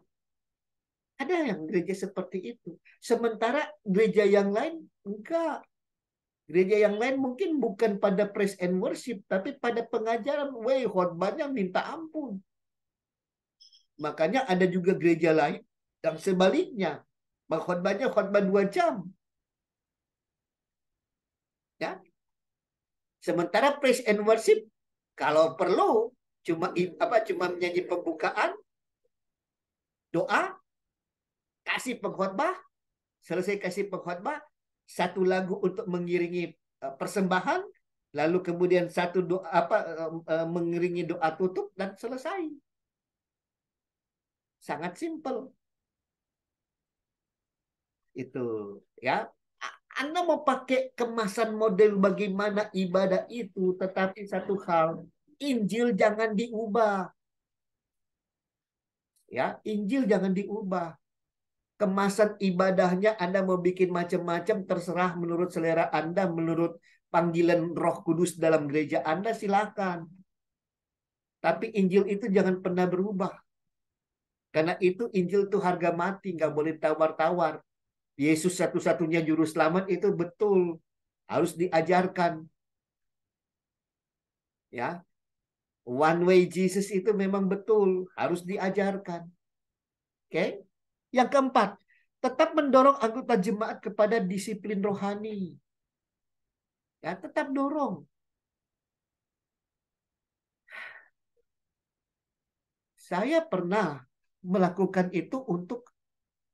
Ada yang gereja seperti itu. Sementara gereja yang lain enggak. Gereja yang lain mungkin bukan pada praise and worship, tapi pada pengajaran. Khotbahnya minta ampun. Makanya ada juga gereja lain yang sebaliknya. Khotbahnya khotbah 2 jam. Ya. Sementara praise and worship kalau perlu cuma menyanyi pembukaan, doa, kasih pengkhotbah, selesai kasih pengkhotbah, satu lagu untuk mengiringi persembahan, lalu kemudian satu doa mengiringi doa tutup dan selesai. Sangat simpel. Itu ya. Anda mau pakai kemasan model bagaimana ibadah itu, tetapi satu hal, Injil jangan diubah. Ya, Injil jangan diubah. Kemasan ibadahnya Anda mau bikin macam-macam, terserah menurut selera Anda, menurut panggilan Roh Kudus dalam gereja Anda, silakan. Tapi Injil itu jangan pernah berubah. Karena itu Injil itu harga mati, nggak boleh tawar-tawar. Yesus satu-satunya juru selamat itu betul, harus diajarkan. Ya, one way Jesus itu memang betul, harus diajarkan. Oke? Yang keempat, tetap mendorong anggota jemaat kepada disiplin rohani. Ya, tetap dorong. Saya pernah melakukan itu untuk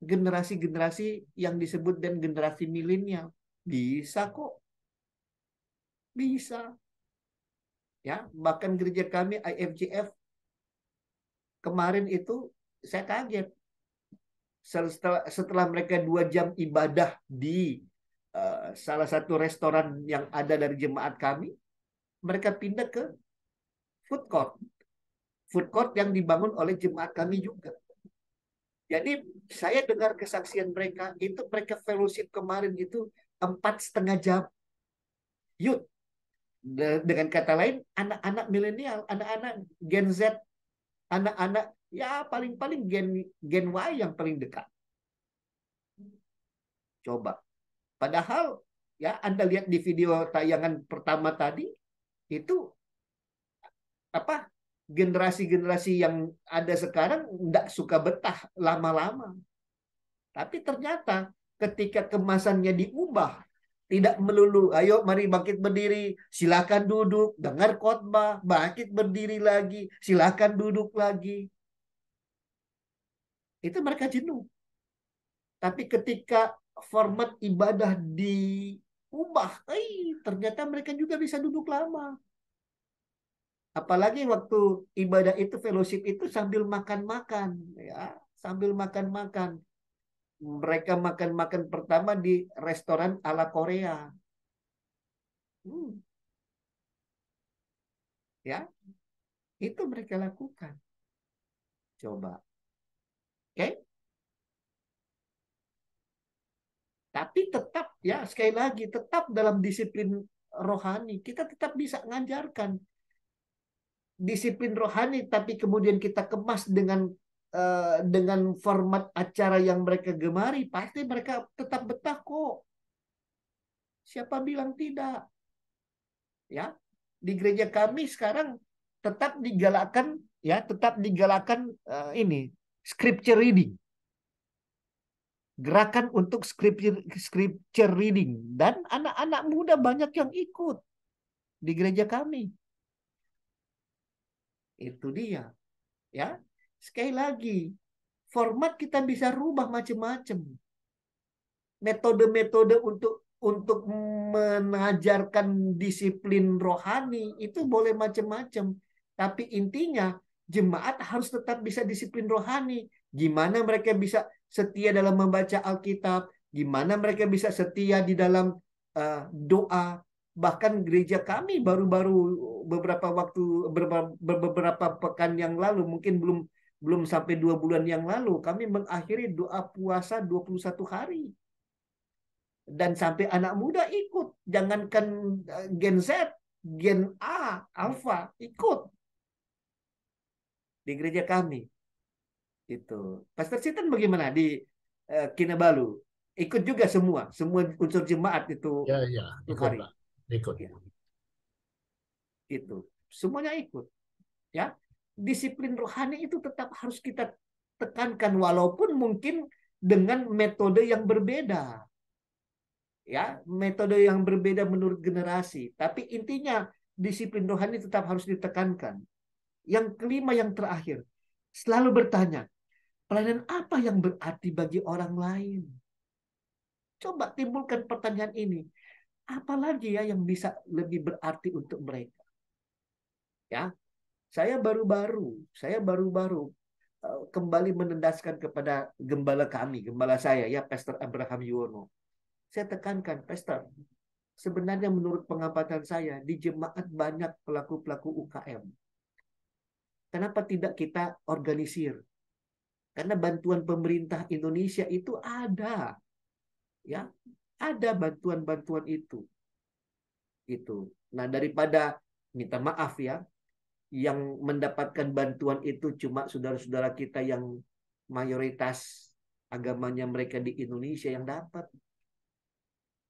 generasi-generasi yang disebut dan generasi milenial. Bisa kok. Bisa. Ya, bahkan gereja kami IFGF kemarin itu saya kaget. Setelah mereka 2 jam ibadah di salah satu restoran yang ada dari jemaat kami, mereka pindah ke food court. Food court yang dibangun oleh jemaat kami juga. Jadi saya dengar kesaksian mereka, itu mereka fellowship kemarin itu 4,5 jam. Yud, dengan kata lain, anak-anak milenial, anak-anak Gen Z, anak-anak ya paling-paling Gen Y yang paling dekat. Coba. Padahal ya Anda lihat di video tayangan pertama tadi, itu apa? Generasi-generasi yang ada sekarang tidak suka betah lama-lama. Tapi ternyata ketika kemasannya diubah, tidak melulu, ayo mari bangkit berdiri, silakan duduk, dengar khotbah, bangkit berdiri lagi, silakan duduk lagi. Itu mereka jenuh. Tapi ketika format ibadah diubah, ternyata mereka juga bisa duduk lama. Apalagi waktu ibadah itu, fellowship itu sambil makan-makan, ya, sambil makan-makan. Mereka makan-makan pertama di restoran ala Korea. Ya, itu mereka lakukan. Coba. Oke? Tapi tetap, ya sekali lagi, tetap dalam disiplin rohani. Kita tetap bisa mengajarkan disiplin rohani, tapi kemudian kita kemas dengan format acara yang mereka gemari, pasti mereka tetap betah kok. Siapa bilang tidak? Ya, di gereja kami sekarang tetap digalakkan ini scripture reading, gerakan untuk scripture reading, dan anak-anak muda banyak yang ikut di gereja kami. Itu dia, ya. Sekali lagi, format kita bisa rubah macam-macam. Metode-metode untuk mengajarkan disiplin rohani itu boleh macam-macam. Tapi intinya jemaat harus tetap bisa disiplin rohani. Gimana mereka bisa setia dalam membaca Alkitab, gimana mereka bisa setia di dalam doa. Bahkan gereja kami baru-baru beberapa pekan yang lalu, mungkin belum sampai 2 bulan yang lalu, kami mengakhiri doa puasa 21 hari. Dan sampai anak muda ikut. Jangankan Gen Z, Gen A, Alpha ikut di gereja kami. Itu. Pastor Sitan bagaimana di Kinabalu? Ikut juga semua unsur jemaat itu Ya, ya, satu ikut hari. Pak. Ikut. Ya, itu. Semuanya ikut. Ya, disiplin rohani itu tetap harus kita tekankan walaupun mungkin dengan metode yang berbeda. Ya, metode yang berbeda menurut generasi. Tapi intinya disiplin rohani tetap harus ditekankan. Yang kelima, yang terakhir, selalu bertanya, pelayanan apa yang berarti bagi orang lain? Coba timbulkan pertanyaan ini. Apalagi ya yang bisa lebih berarti untuk mereka? Ya, saya baru-baru kembali menendaskan kepada gembala kami, gembala saya ya, Pastor Abraham Yuwono. Saya tekankan, Pastor, sebenarnya menurut pengamatan saya di jemaat banyak pelaku-pelaku UKM. Kenapa tidak kita organisir? Karena bantuan pemerintah Indonesia itu ada, ya, ada bantuan-bantuan itu. Nah, daripada minta maaf ya, yang mendapatkan bantuan itu cuma saudara-saudara kita yang mayoritas agamanya mereka di Indonesia yang dapat.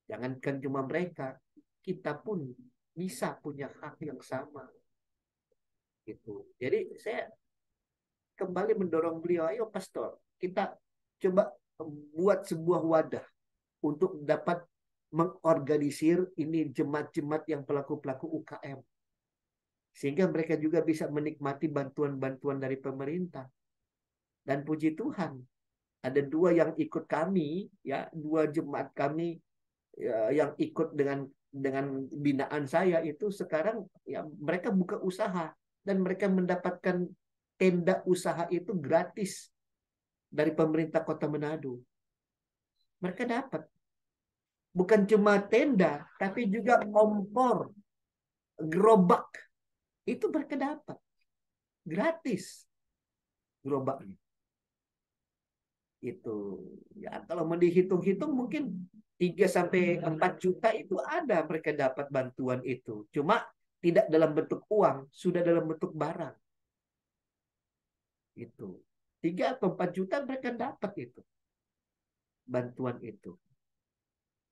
Jangankan cuma mereka, kita pun bisa punya hak yang sama. Gitu. Jadi saya kembali mendorong beliau, ayo pastor, kita coba buat sebuah wadah untuk dapat mengorganisir ini jemaat-jemaat yang pelaku-pelaku UKM. Sehingga mereka juga bisa menikmati bantuan-bantuan dari pemerintah. Dan puji Tuhan, ada 2 yang ikut kami, ya, 2 jemaat kami ya, yang ikut dengan binaan saya itu sekarang ya mereka buka usaha dan mereka mendapatkan tenda usaha itu gratis dari pemerintah Kota Manado. Mereka dapat bukan cuma tenda tapi juga kompor, gerobak. Itu mereka dapat gratis gerobaknya. Itu ya kalau mau dihitung-hitung mungkin 3-4 juta itu ada mereka dapat bantuan itu. Cuma tidak dalam bentuk uang, sudah dalam bentuk barang. Itu 3 atau 4 juta mereka dapat itu bantuan itu.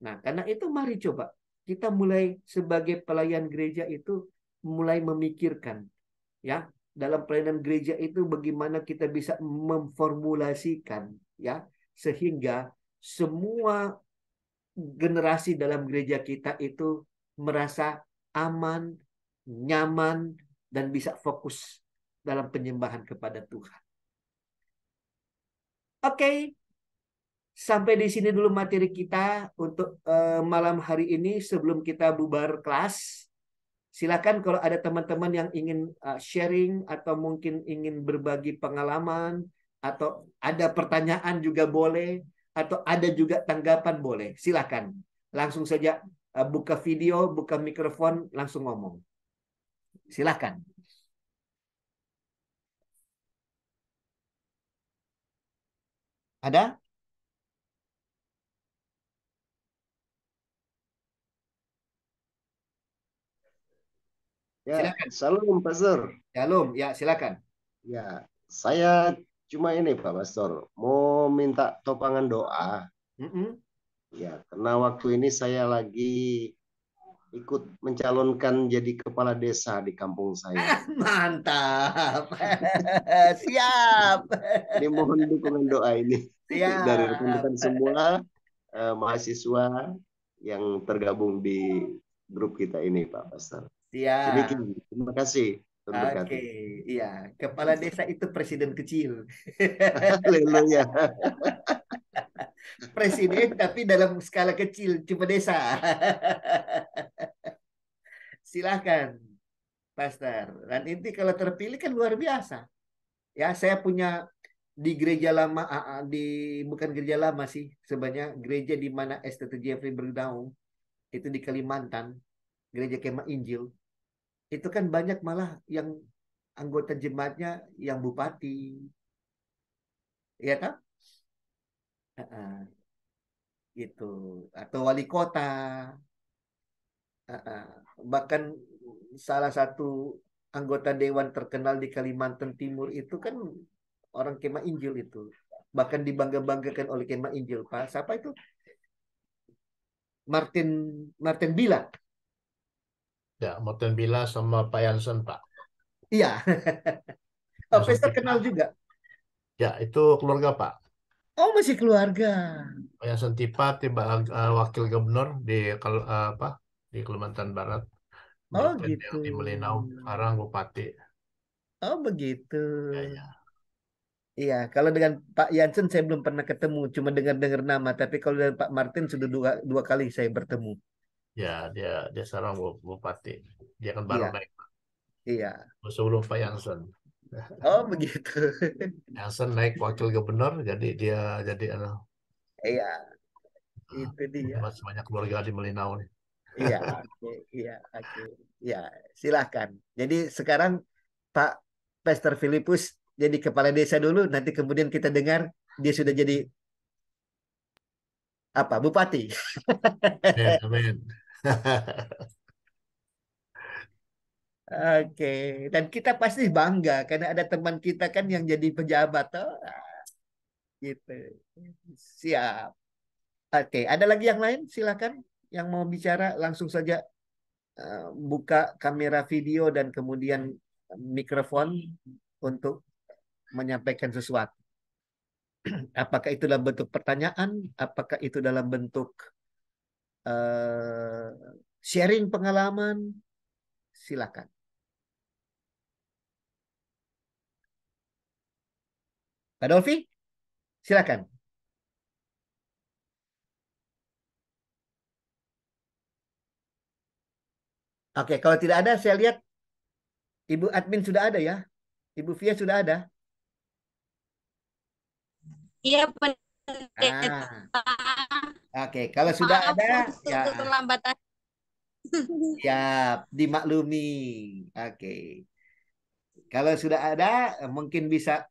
Nah, karena itu mari coba kita mulai sebagai pelayan gereja itu mulai memikirkan ya dalam pelayanan gereja itu bagaimana kita bisa memformulasikan ya sehingga semua generasi dalam gereja kita itu merasa aman, nyaman dan bisa fokus dalam penyembahan kepada Tuhan. Oke, sampai di sini dulu materi kita untuk malam hari ini sebelum kita bubar kelas. Silakan kalau ada teman-teman yang ingin sharing atau mungkin ingin berbagi pengalaman atau ada pertanyaan juga boleh atau ada juga tanggapan boleh. Silakan. Langsung saja buka video, buka mikrofon, langsung ngomong. Silakan. Ada? Ya, Silakan. salam Pastor. Shalom, ya silakan. Ya, saya cuma ini Pak Pastor, mau minta topangan doa. Mm-mm. Ya, karena waktu ini saya lagi ikut mencalonkan jadi kepala desa di kampung saya. Mantap. Siap. Ini mohon dukungan doa ini dari Siap. rekan-rekan semua mahasiswa yang tergabung di grup kita ini, Pak Pastor. Siap. Demikian, terima kasih. Tuhan Oke, berkati. iya. Kepala desa itu presiden kecil. Haleluya. Presiden tapi dalam skala kecil, cuma desa. Silahkan, Pastor. Dan ini kalau terpilih kan luar biasa. Ya, saya punya di gereja lama, di bukan gereja lama sih, sebenarnya gereja di mana STT Jeffrey bernaung, itu di Kalimantan, gereja Kemah Injil. Itu kan banyak malah yang anggota jemaatnya yang bupati, ya kan? Gitu. Atau wali kota. Bahkan salah satu anggota dewan terkenal di Kalimantan Timur itu kan orang Kemah Injil itu. Bahkan dibangga-banggakan oleh Kemah Injil. Pak, siapa itu? Martin Martin Bila. Ya, Morten Bila sama Pak Jansen, Pak. Iya. Oh, Jansen Pastor Tipa. kenal juga. Ya, itu keluarga, Pak. Oh, masih keluarga. Pak Jansen Tipa, wakil gubernur di apa di Kalimantan Barat. Oh, Morten gitu. yang di Melinau, sekarang bupati. Oh, begitu. Ya, ya. Iya, kalau dengan Pak Jansen saya belum pernah ketemu, cuma dengar-dengar nama. Tapi kalau dengan Pak Martin sudah dua kali saya bertemu. Ya, dia sekarang bupati. Dia kan baru Iya, naik iya. sebelum Pak Jansen. Oh, begitu. Jansen naik wakil gubernur, jadi dia jadi Iya, itu dia. masih banyak keluarga di Melinau nih. Iya, oke, iya, oke. Ya, silahkan. Jadi sekarang Pak Pastor Filipus jadi kepala desa dulu, nanti kemudian kita dengar dia sudah jadi apa? Bupati. Amin, amin. Oke, dan kita pasti bangga karena ada teman kita kan yang jadi pejabat. Oh, gitu. Siap. Oke, ada lagi yang lain? Silakan yang mau bicara langsung saja buka kamera video dan kemudian mikrofon untuk menyampaikan sesuatu. Apakah itu dalam bentuk pertanyaan? Apakah itu dalam bentuk uh, sharing pengalaman? Silakan. Pak Dolfi, silakan. Oke, kalau tidak ada, saya lihat Ibu admin sudah ada ya. Ibu Via sudah ada. Iya, pendeta. Oke, kalau sudah Maaf ada, untuk ya keterlambatan. siap dimaklumi. Oke, kalau sudah ada, mungkin bisa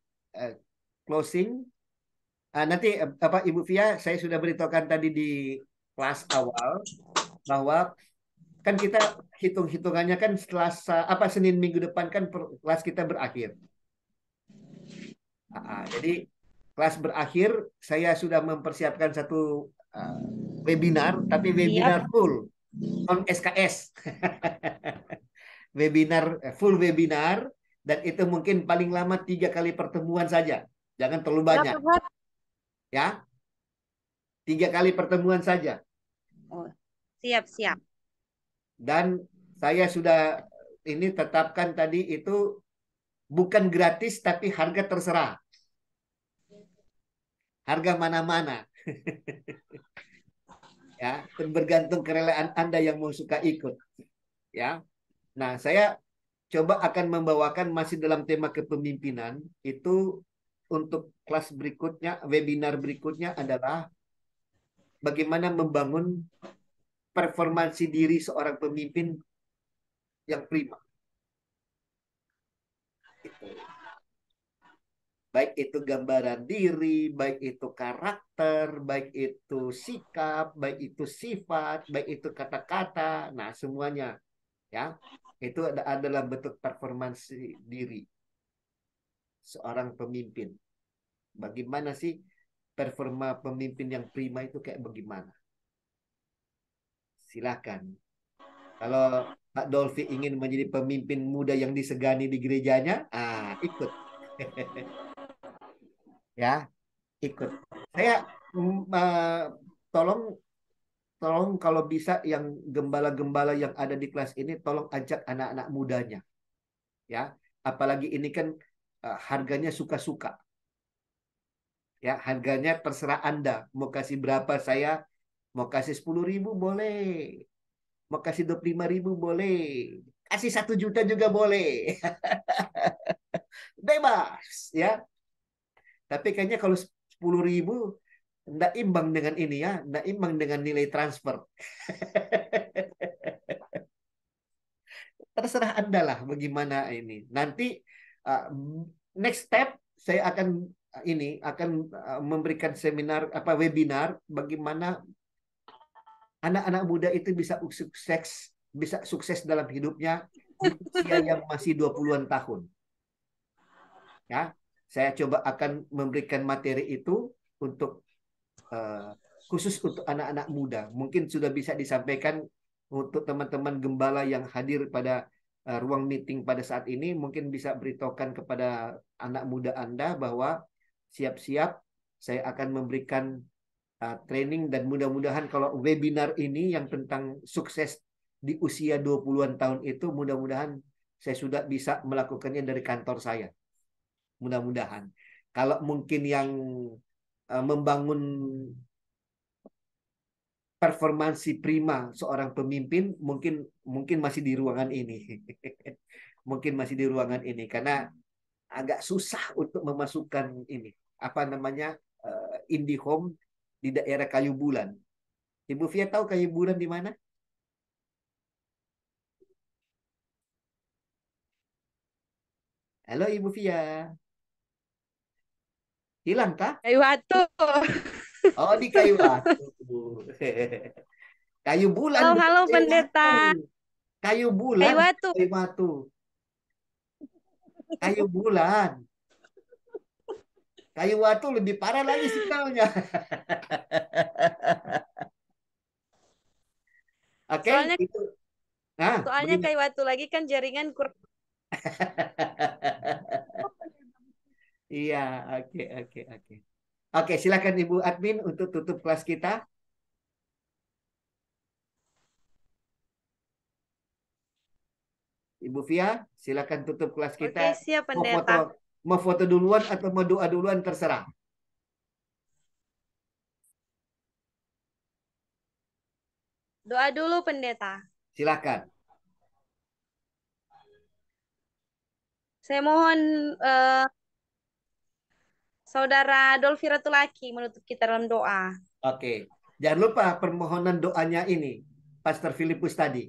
closing. Nanti apa Ibu Via, saya sudah beritahukan tadi di kelas awal bahwa kan kita hitung-hitungannya kan setelah apa Senin minggu depan kan kelas kita berakhir. Jadi kelas berakhir, saya sudah mempersiapkan satu webinar, tapi webinar full, non SKS. Webinar, full webinar, dan itu mungkin paling lama 3 kali pertemuan saja. Jangan terlalu banyak. Ya, 3 kali pertemuan saja. Oh, siap, siap. Dan saya sudah ini tetapkan tadi itu bukan gratis, tapi harga terserah. Harga mana-mana. Ya, bergantung kerelaan Anda yang mau suka ikut. Ya. Nah, saya coba akan membawakan masih dalam tema kepemimpinan itu untuk kelas berikutnya, webinar berikutnya adalah bagaimana membangun performansi diri seorang pemimpin yang prima. Baik itu gambaran diri, baik itu karakter, baik itu sikap, baik itu sifat, baik itu kata-kata, nah semuanya ya itu adalah bentuk performansi diri seorang pemimpin. Bagaimana sih performa pemimpin yang prima itu kayak bagaimana? Silakan. Kalau Pak Dolfi ingin menjadi pemimpin muda yang disegani di gerejanya, ikut. Ya, ikut. Saya tolong kalau bisa yang gembala-gembala yang ada di kelas ini tolong ajak anak-anak mudanya. Ya, apalagi ini kan harganya suka-suka. Ya, harganya terserah Anda. Mau kasih berapa saya? Mau kasih 10.000 boleh. Mau kasih 25.000 boleh. Kasih 1 juta juga boleh. Bebas, ya. Tapi kayaknya kalau 10.000 nggak imbang dengan ini ya, nggak imbang dengan nilai transfer. Terserah Anda lah bagaimana ini. Nanti uh, next step saya akan memberikan seminar webinar bagaimana anak-anak muda itu bisa sukses dalam hidupnya di usia yang masih 20-an tahun. Ya. Saya coba akan memberikan materi itu untuk khusus untuk anak-anak muda. Mungkin sudah bisa disampaikan untuk teman-teman gembala yang hadir pada ruang meeting pada saat ini. Mungkin bisa beritahukan kepada anak muda Anda bahwa siap-siap saya akan memberikan training, dan mudah-mudahan kalau webinar ini yang tentang sukses di usia 20-an tahun itu, mudah-mudahan saya sudah bisa melakukannya dari kantor saya. Mudah-mudahan. Kalau mungkin yang membangun performansi prima seorang pemimpin mungkin masih di ruangan ini. Mungkin masih di ruangan ini karena agak susah untuk memasukkan ini apa namanya IndiHome di daerah Kayu Bulan. Ibu Fia tahu Kayu Bulan di mana? Halo Ibu Fia. Hilang kah? Kayu Watu. Oh, di Kayu Batu. Kayu Bulan. Halo, bukan halo Kayu pendeta. Batu. Kayu Bulan. Kayu Watu. Kayu Batu. Kayu Bulan. Kayu Watu lebih parah lagi sinyalnya. Oke, Soalnya itu. Nah, soalnya begini. Kayu Watu lagi kan jaringan kurang. Iya, oke, oke, oke. Oke, silakan Ibu admin untuk tutup kelas kita. Ibu Via, silakan tutup kelas kita. Oke, siap pendeta. Mau foto duluan atau mau doa duluan terserah. Doa dulu pendeta. Silakan. Saya mohon Saudara Dolfi Ratulaki menutup kita dalam doa. Oke. Jangan lupa permohonan doanya ini, Pastor Filipus tadi,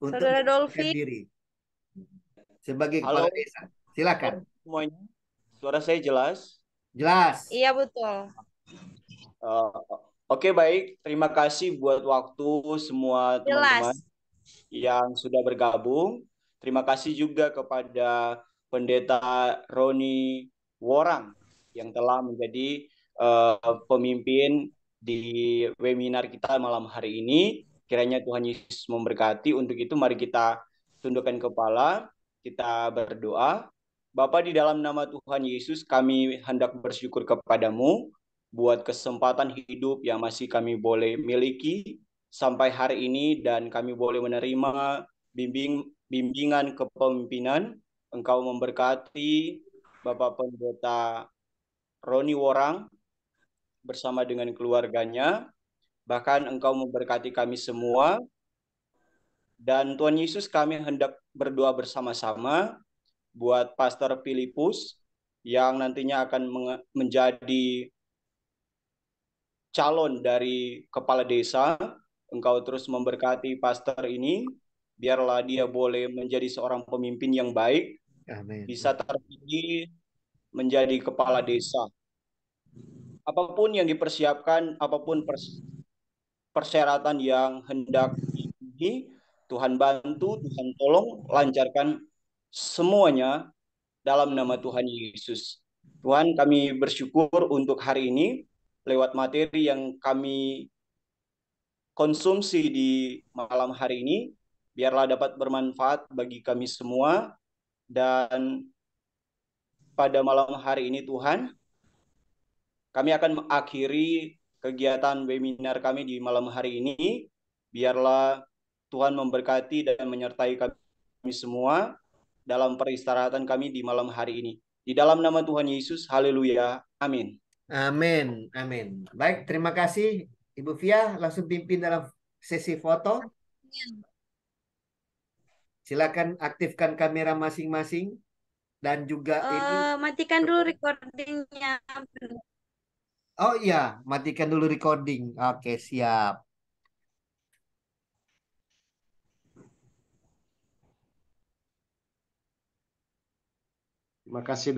untuk Saudara mempersiapkan Dolfi. diri sebagai Halo. kepala desa. Silakan. Semuanya, suara saya jelas? Jelas. Iya betul. Oke, baik. Terima kasih buat waktu semua teman-teman Jelas. yang sudah bergabung. Terima kasih juga kepada Pendeta Roni Worang yang telah menjadi pemimpin di webinar kita malam hari ini. Kiranya Tuhan Yesus memberkati. Untuk itu mari kita tundukkan kepala, kita berdoa. Bapa, di dalam nama Tuhan Yesus kami hendak bersyukur kepadamu buat kesempatan hidup yang masih kami boleh miliki sampai hari ini, dan kami boleh menerima bimbingan kepemimpinan. Engkau memberkati Bapak Pendeta Roni Worang bersama dengan keluarganya. Bahkan Engkau memberkati kami semua. Dan Tuhan Yesus, kami hendak berdoa bersama-sama buat Pastor Filipus yang nantinya akan menjadi calon dari kepala desa. Engkau terus memberkati pastor ini, biarlah dia boleh menjadi seorang pemimpin yang baik, Amin. bisa terpilih menjadi kepala desa. Apapun yang dipersiapkan, apapun persyaratan yang hendak dipenuhi, Tuhan bantu, Tuhan tolong, lancarkan semuanya dalam nama Tuhan Yesus. Tuhan, kami bersyukur untuk hari ini lewat materi yang kami konsumsi di malam hari ini, biarlah dapat bermanfaat bagi kami semua. Dan pada malam hari ini Tuhan, kami akan mengakhiri kegiatan webinar kami di malam hari ini. Biarlah Tuhan memberkati dan menyertai kami semua dalam peristirahatan kami di malam hari ini. Di dalam nama Tuhan Yesus, haleluya, amin. Amin, amin. Baik, terima kasih Ibu Via, langsung pimpin dalam sesi foto. Silakan aktifkan kamera masing-masing dan juga ini. Matikan dulu recordingnya. Oh iya, matikan dulu recording. Oke, siap. Terima kasih.